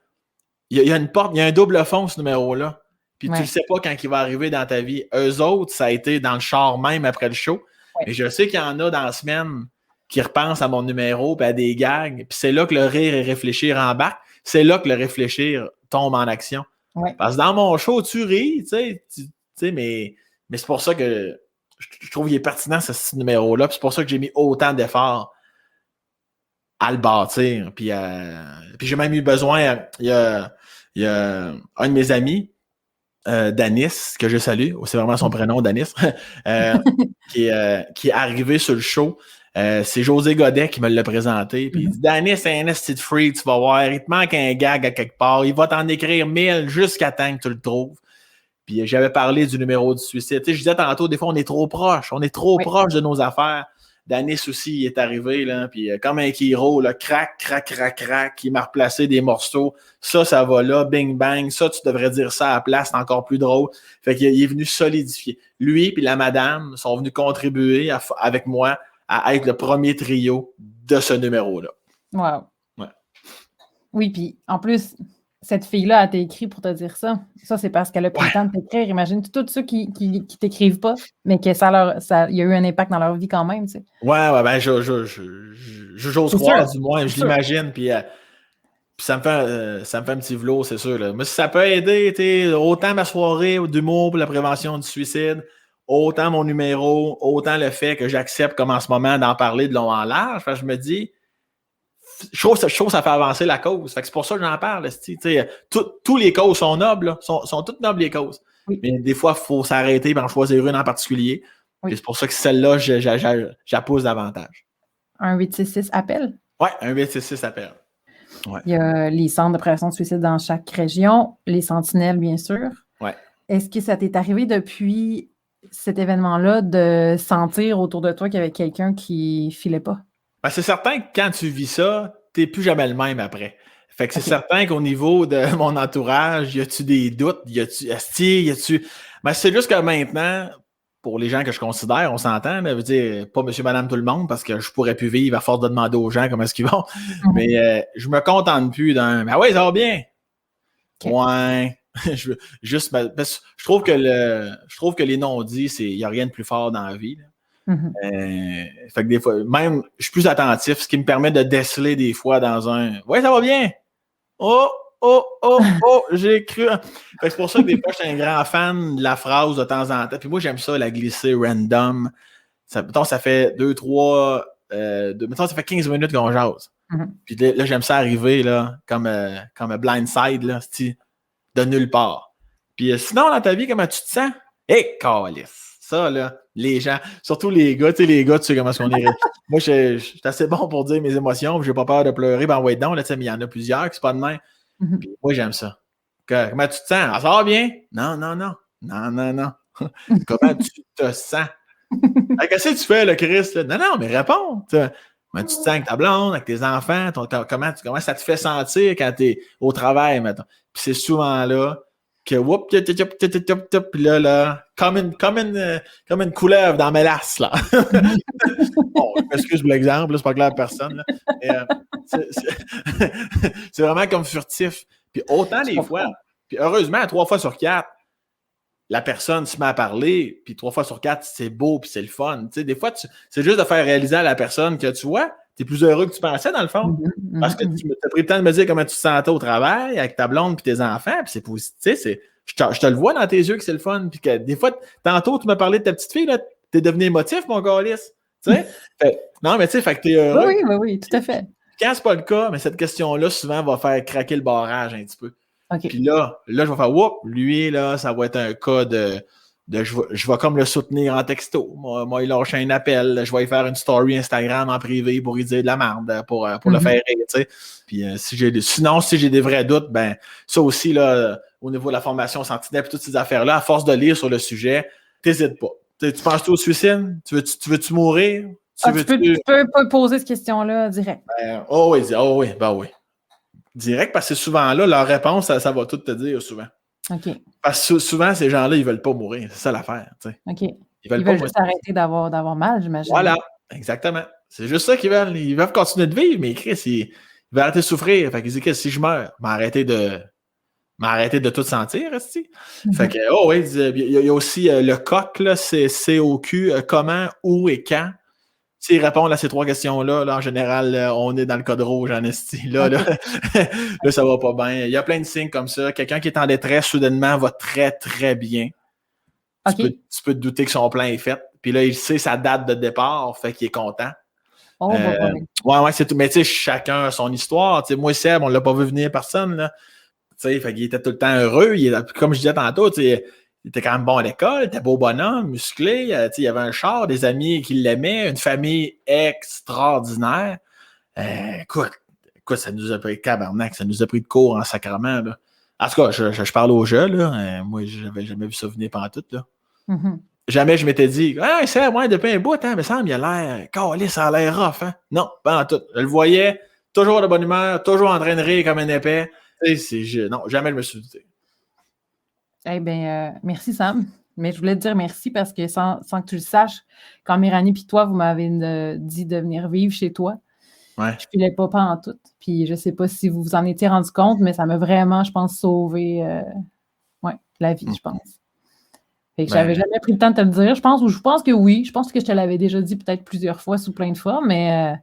Il y a une porte, il y a un double fond, ce numéro-là. Puis tu ne sais pas quand il va arriver dans ta vie. Eux autres, ça a été dans le char même après le show. Ouais. Et je sais qu'il y en a dans la semaine qui repensent à mon numéro puis à des gags. Puis c'est là que le rire et réfléchir embarque. C'est là que le réfléchir tombe en action. Ouais. Parce que dans mon show, tu ris, tu sais, mais c'est pour ça que je trouve qu'il est pertinent, ce numéro-là. Puis c'est pour ça que j'ai mis autant d'efforts à le bâtir. Puis j'ai même eu besoin, il y a un de mes amis, Danis, que je salue, c'est vraiment son prénom, Danis, qui est arrivé sur le show. C'est José Godet qui me l'a présenté. Puis il dit, Danis, c'est un esti de freak, tu vas voir, il te manque un gag à quelque part, il va t'en écrire 1000 jusqu'à temps que tu le trouves. Puis j'avais parlé du numéro du suicide. Tu sais, je disais tantôt, des fois, on est trop proche proche de nos affaires. Danis aussi, il est arrivé, là, puis comme un Kiro, là, crac, il m'a replacé des morceaux. Ça va là, bing, bang. Ça, tu devrais dire ça à la place, c'est encore plus drôle. Fait qu'il est venu solidifier. Lui puis la madame sont venus contribuer avec moi à être le premier trio de ce numéro-là. Wow. Ouais. Oui, puis en plus, cette fille-là, elle t'a écrit pour te dire ça. Ça, c'est parce qu'elle a pris le temps de t'écrire. Imagine tous ceux qui t'écrivent pas, mais que il y a eu un impact dans leur vie quand même, tu sais. Ouais, ben j'ose croire, du moins, je l'imagine, puis ça me fait un petit velours, c'est sûr. Là. Mais si ça peut aider, autant ma soirée d'humour pour la prévention du suicide, autant mon numéro, autant le fait que j'accepte comme en ce moment d'en parler de long en large. Parce que je me dis, je trouve que ça fait avancer la cause. Fait que c'est pour ça que j'en parle. Tous les causes sont nobles, là. Sont toutes nobles les causes. Oui. Mais des fois, il faut s'arrêter et en choisir une en particulier. Oui. Puis c'est pour ça que celle-là, j'appousse davantage. Un 866 appel. Oui, un 866 appel. Ouais. Il y a les centres de prévention de suicide dans chaque région, les sentinelles, bien sûr. Ouais. Est-ce que ça t'est arrivé depuis cet événement-là de sentir autour de toi qu'il y avait quelqu'un qui filait pas? Ben, c'est certain que quand tu vis ça, tu n'es plus jamais le même après. Fait que c'est certain qu'au niveau de mon entourage, y a-tu des doutes? Y a-tu... Ben, c'est juste que maintenant, pour les gens que je considère, on s'entend, là, veut dire pas monsieur, madame, tout le monde, parce que je pourrais plus vivre à force de demander aux gens comment est-ce qu'ils vont. Mais je me contente plus d'un « Ah ouais, ça va bien! » Ouais. Je trouve que les non-dits, il n'y a rien de plus fort dans la vie. Fait que des fois, même, je suis plus attentif, ce qui me permet de déceler des fois dans un « Ouais, ça va bien! » Oh, j'ai cru. Fait que c'est pour ça que des fois, je suis un grand fan de la phrase de temps en temps. Puis moi, j'aime ça, la glisser random. Mettons, ça fait 2-3... mettons, ça fait 15 minutes qu'on jase. Puis là, j'aime ça arriver là, comme un blindside, là, de nulle part. Puis sinon, dans ta vie, comment tu te sens? Hé, câlisse! Ça, là, les gens, surtout les gars, tu sais comment est-ce qu'on est. Moi, je suis assez bon pour dire mes émotions, puis j'ai pas peur de pleurer, ben ouais, donc, là, mais il y en a plusieurs qui sont pas de même. Puis moi, j'aime ça. Comment tu te sens? Ah, ça va bien? Non. Comment tu te sens? Qu'est-ce que tu fais, là, Chris? Là? Non, mais réponds. Comment tu te sens avec ta blonde, avec tes enfants? Comment ça te fait sentir quand tu es au travail, mettons? Puis c'est souvent là que puis là, comme une couleuvre dans mes lasses, là. Bon, je m'excuse pour l'exemple, là, c'est pas clair à personne. Là. Mais, c'est vraiment comme furtif. Puis autant les fois, puis heureusement, 3 fois sur 4, la personne se met à parler, puis 3 fois sur 4, c'est beau, puis c'est le fun. Tu sais, des fois, c'est juste de faire réaliser à la personne que tu vois, tu es plus heureux que tu pensais, dans le fond. Parce que tu as pris le temps de me dire comment tu te sentais au travail, avec ta blonde puis tes enfants, puis c'est positif. Je te le vois dans tes yeux que c'est le fun. Puis que des fois, tantôt, tu m'as parlé de ta petite fille, là, t'es devenu émotif, mon câlisse. Tu sais? Non, mais tu sais, fait que t'es heureux. Oui, tout à fait. Quand c'est pas le cas, mais cette question-là, souvent, va faire craquer le barrage un petit peu. Okay. Puis là, je vais faire, whoop, lui, là, ça va être un cas de je vais comme le soutenir en texto. Moi, il lâche un appel. Je vais y faire une story Instagram en privé pour lui dire de la merde, pour le faire rire, tu sais. Puis sinon, si j'ai des vrais doutes, ben ça aussi, là, au niveau de la formation Sentinelle et toutes ces affaires-là, à force de lire sur le sujet, t'hésites pas. Tu penses-tu au suicide? Tu veux-tu mourir? Tu peux pas poser cette question-là direct. Oui. Direct, parce que souvent là, leur réponse, ça va tout te dire souvent. OK. Parce que souvent, ces gens-là, ils veulent pas mourir. C'est ça l'affaire. T'sais. OK. Ils veulent juste arrêter d'avoir mal, j'imagine. Voilà, exactement. C'est juste ça qu'ils veulent. Ils veulent continuer de vivre, mais Chris, ils veulent arrêter de souffrir. Fait qu'ils disent que si je meurs, m'arrêter de tout sentir, Fait que, il y a aussi le COQ, là, c'est COQ, comment, où et quand. S'ils répondent à ces 3 questions-là, là, en général, on est dans le code rouge en esti. Là, ça va pas bien. Il y a plein de signes comme ça. Quelqu'un qui est en détresse, soudainement, va très, très bien. Okay. Tu peux te douter que son plan est fait. Puis là, il sait sa date de départ, fait qu'il est content. Ouais, c'est tout. Mais tu sais, chacun a son histoire. T'sais, moi, Seb, on l'a pas vu venir personne, là. Fait qu'il était tout le temps heureux. Comme je disais tantôt, il était quand même bon à l'école, il était beau bonhomme, musclé, il avait un char, des amis qui l'aimaient, une famille extraordinaire. Écoute, ça nous a pris cabernac, ça nous a pris de cours en sacrement. Là. En tout cas, je parle aux jeunes, là. Moi, j'avais jamais vu ça venir pantoute, là. Jamais je m'étais dit, c'est moi depuis un bout, mais ça il a l'air, ça a l'air rough, hein? Non, pas en tout. Je le voyais, toujours de bonne humeur, toujours en train de rire comme un épais. Non, jamais je me suis douté. Eh bien, merci Sam. Mais je voulais te dire merci parce que sans que tu le saches, quand Méranie et toi, vous m'avez dit de venir vivre chez toi, je ne filais pas en tout. Puis je ne sais pas si vous vous en étiez rendu compte, mais ça m'a vraiment, je pense, sauvé la vie, je pense. Fait que j'avais jamais pris le temps de te le dire, je pense, ou je pense que oui. Je pense que je te l'avais déjà dit peut-être plusieurs fois sous plein de formes, mais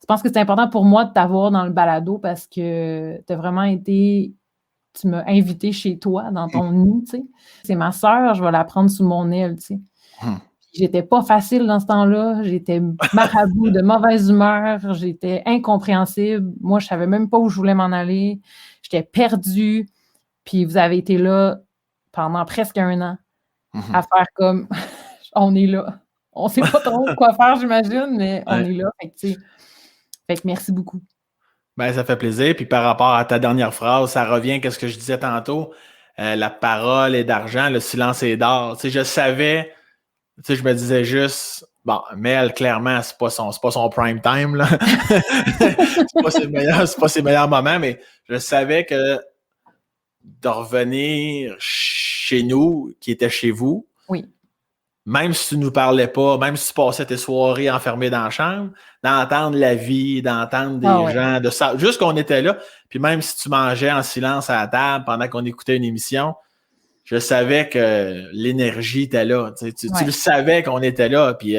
je pense que c'est important pour moi de t'avoir dans le balado parce que tu as vraiment été... Tu m'as invité chez toi, dans ton nid, tu sais. C'est ma sœur, je vais la prendre sous mon aile, tu sais. J'étais pas facile dans ce temps-là. J'étais marabout, de mauvaise humeur. J'étais incompréhensible. Moi, je savais même pas où je voulais m'en aller. J'étais perdue. Puis vous avez été là pendant presque 1 an à faire comme on est là. On sait pas trop quoi faire, j'imagine, mais on est là. Fait que merci beaucoup. Ben, ça fait plaisir. Puis par rapport à ta dernière phrase, ça revient à ce que je disais tantôt. La parole est d'argent, le silence est d'or. Tu sais, je savais, tu sais, je me disais juste, bon, Mel, clairement, c'est pas son prime time, là. C'est pas ses meilleurs moments, mais je savais que de revenir chez nous, qui était chez vous, oui. Même si tu ne nous parlais pas, même si tu passais tes soirées enfermées dans la chambre, d'entendre la vie, d'entendre des gens, de ça, juste qu'on était là, puis même si tu mangeais en silence à la table pendant qu'on écoutait une émission, je savais que l'énergie était là. Tu le savais qu'on était là, puis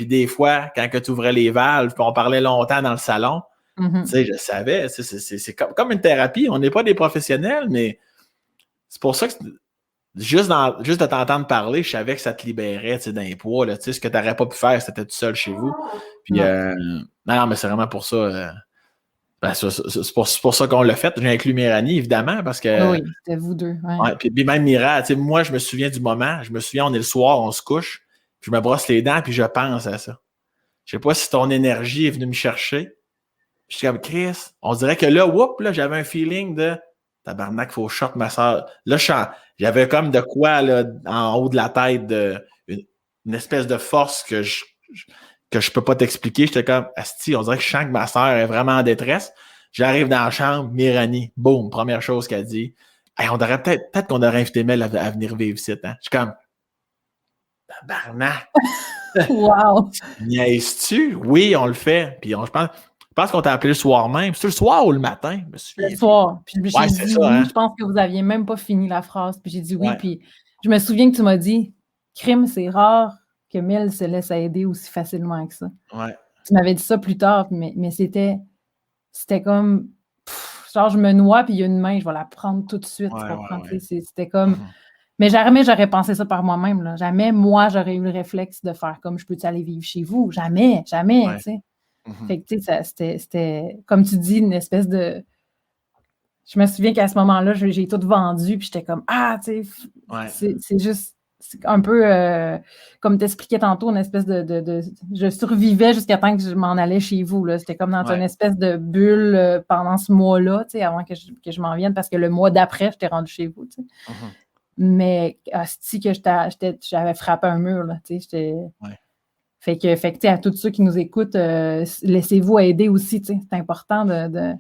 des fois, quand tu ouvrais les valves, puis on parlait longtemps dans le salon, je savais, c'est comme une thérapie. On n'est pas des professionnels, mais c'est pour ça que juste de t'entendre parler, je savais que ça te libérait d'un poids. Là, ce que tu n'aurais pas pu faire, c'était tout seul chez vous. Puis, non, mais c'est vraiment pour ça. C'est pour ça qu'on l'a fait. J'ai inclus Méranie, évidemment, parce que. Oui, c'était vous deux. Ouais, puis même Mira, moi, je me souviens du moment. Je me souviens, on est le soir, on se couche, puis je me brosse les dents, puis je pense à ça. Je sais pas si ton énergie est venue me chercher. Je suis comme Chris. On dirait que là, j'avais un feeling de tabarnak, faut short ma soeur. Là, j'avais comme de quoi là, en haut de la tête, une espèce de force que je peux pas t'expliquer. J'étais comme asti, on dirait que je sens que ma soeur est vraiment en détresse. J'arrive dans la chambre, Méranie, boum, première chose qu'elle dit. Hey, on devrait peut-être qu'on aurait invité Mel à venir vivre ici. Hein? Je suis comme tabarnak. Wow! Niaises-tu? Oui, on le fait. Puis je pense qu'on t'a appelé le soir même. C'est le soir ou le matin? Le soir. Puis j'ai dit ça, oui, hein? je pense que vous n'aviez même pas fini la phrase. Puis j'ai dit oui. Puis je me souviens que tu m'as dit crime, c'est rare que Mel se laisse aider aussi facilement que ça. Ouais. Tu m'avais dit ça plus tard, mais c'était comme genre je me noie, puis il y a une main, je vais la prendre tout de suite. C'était comme. Mais jamais j'aurais pensé ça par moi-même. Là. Jamais moi, j'aurais eu le réflexe de faire comme je peux-tu aller vivre chez vous? Jamais, tu sais. Fait que, tu sais, c'était, comme tu dis, une espèce de... Je me souviens qu'à ce moment-là, j'ai tout vendu, puis j'étais comme, tu sais, c'est juste c'est un peu, comme t'expliquais tantôt, une espèce de... Je survivais jusqu'à temps que je m'en allais chez vous, là. C'était comme dans une espèce de bulle pendant ce mois-là, tu sais, avant que je m'en vienne, parce que le mois d'après, j'étais rendue chez vous, tu sais. Mais, hostie, que j'avais frappé un mur, là, tu sais, Fait que à tous ceux qui nous écoutent, laissez-vous aider aussi, tu sais. C'est important de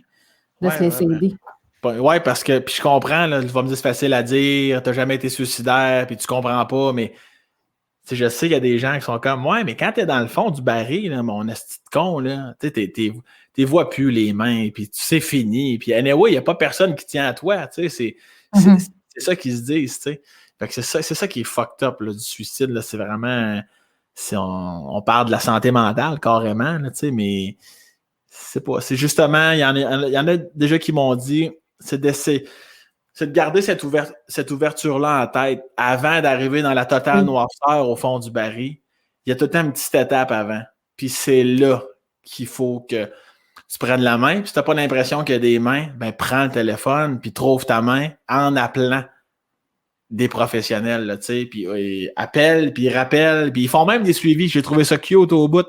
se laisser aider. Oui, parce que, puis je comprends, là, tu vas me dire c'est facile à dire, t'as jamais été suicidaire, puis tu comprends pas, mais je sais qu'il y a des gens qui sont comme, ouais, mais quand t'es dans le fond du baril, là, mon esti de con, là, tu sais, t'es vois plus les mains, puis tu sais, fini, puis anyway, il n'y a pas personne qui tient à toi, tu sais, c'est ça qu'ils se disent, tu sais. Fait que c'est ça qui est fucked up, là, du suicide, là, c'est vraiment... on parle de la santé mentale carrément, là, mais c'est pas. C'est justement, il y en a déjà qui m'ont dit, c'est de garder cette ouverture-là en tête avant d'arriver dans la totale noirceur au fond du baril. Il y a tout le temps une petite étape avant. Puis c'est là qu'il faut que tu prennes la main. Puis si tu n'as pas l'impression qu'il y a des mains, ben prends le téléphone puis trouve ta main en appelant des professionnels, là, tu sais, puis ils appellent, puis ils rappellent, puis ils font même des suivis. J'ai trouvé ça cute au bout.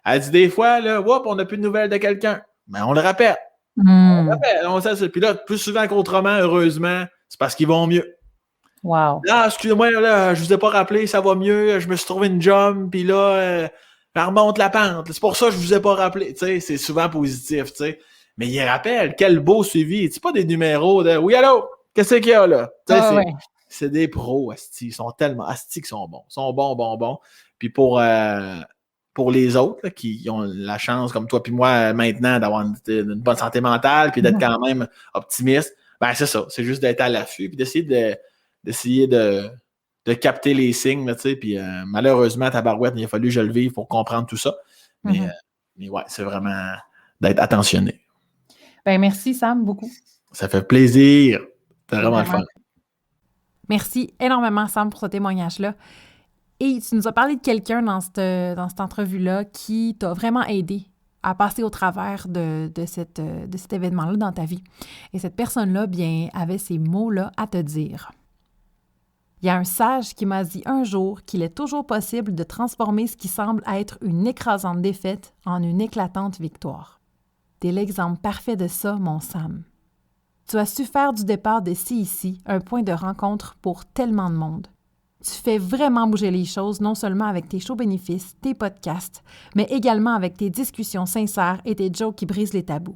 Elle dit des fois, là, on n'a plus de nouvelles de quelqu'un. Mais on le rappelle. On le rappelle. On sait ça. Puis là, plus souvent qu'autrement, heureusement, c'est parce qu'ils vont mieux. Wow. Là, excusez-moi, là, je vous ai pas rappelé, ça va mieux. Je me suis trouvé une job, puis là, elle remonte la pente. C'est pour ça que je vous ai pas rappelé. Tu sais, c'est souvent positif, tu sais. Mais ils rappellent, quel beau suivi. C'est pas des numéros de « Oui, allô? Qu'est-ce qu'il y a, là? » Tu sais, c'est des pros, asti. Ils sont tellement asti qu'ils sont bons. Ils sont bons. Puis pour les autres là, qui ont la chance, comme toi puis moi, maintenant, d'avoir une bonne santé mentale puis d'être quand même optimiste, ben c'est ça. C'est juste d'être à l'affût puis d'essayer de capter les signes, tu sais. Puis malheureusement, tabarouette, il a fallu que je le vive pour comprendre tout ça. Mais ouais, c'est vraiment d'être attentionné. Ben merci, Sam, beaucoup. Ça fait plaisir. C'est vraiment le fun. Merci énormément, Sam, pour ce témoignage-là. Et tu nous as parlé de quelqu'un dans cette entrevue-là qui t'a vraiment aidé à passer au travers de cet événement-là dans ta vie. Et cette personne-là, bien, avait ces mots-là à te dire. Il y a un sage qui m'a dit un jour qu'il est toujours possible de transformer ce qui semble être une écrasante défaite en une éclatante victoire. T'es l'exemple parfait de ça, mon Sam. Tu as su faire du départ de ici un point de rencontre pour tellement de monde. Tu fais vraiment bouger les choses, non seulement avec tes shows bénéfices, tes podcasts, mais également avec tes discussions sincères et tes jokes qui brisent les tabous.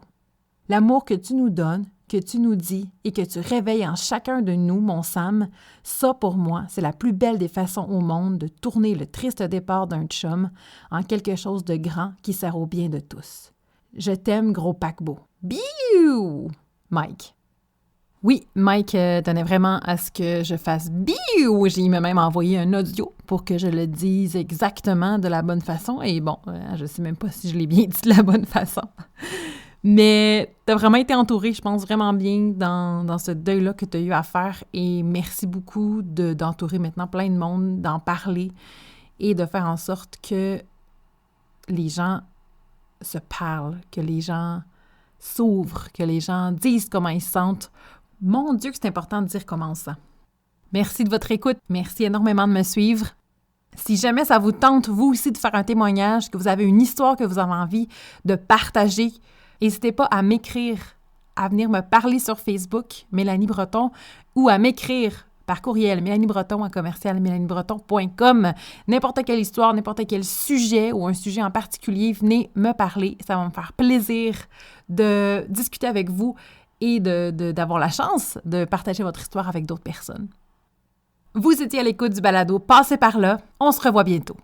L'amour que tu nous donnes, que tu nous dis et que tu réveilles en chacun de nous, mon Sam, ça pour moi, c'est la plus belle des façons au monde de tourner le triste départ d'un chum en quelque chose de grand qui sert au bien de tous. Je t'aime, gros paquebot. Biou! Mike. Oui, Mike tenait vraiment à ce que je fasse biou. Il m'a même envoyé un audio pour que je le dise exactement de la bonne façon. Et bon, je sais même pas si je l'ai bien dit de la bonne façon. Mais tu as vraiment été entourée, je pense, vraiment bien dans ce deuil-là que tu as eu à faire. Et merci beaucoup d'entourer maintenant plein de monde, d'en parler et de faire en sorte que les gens se parlent, que les gens s'ouvrent, que les gens disent comment ils se sentent. Mon Dieu que c'est important de dire comment on se sent. Merci de votre écoute. Merci énormément de me suivre. Si jamais ça vous tente, vous aussi, de faire un témoignage, que vous avez une histoire que vous avez envie de partager, n'hésitez pas à m'écrire, à venir me parler sur Facebook, Mélanie Breton, ou à m'écrire par courriel, mélaniebreton@mélaniebreton.com. N'importe quelle histoire, n'importe quel sujet ou un sujet en particulier, venez me parler. Ça va me faire plaisir de discuter avec vous et d'avoir la chance de partager votre histoire avec d'autres personnes. Vous étiez à l'écoute du balado Passez par là. On se revoit bientôt.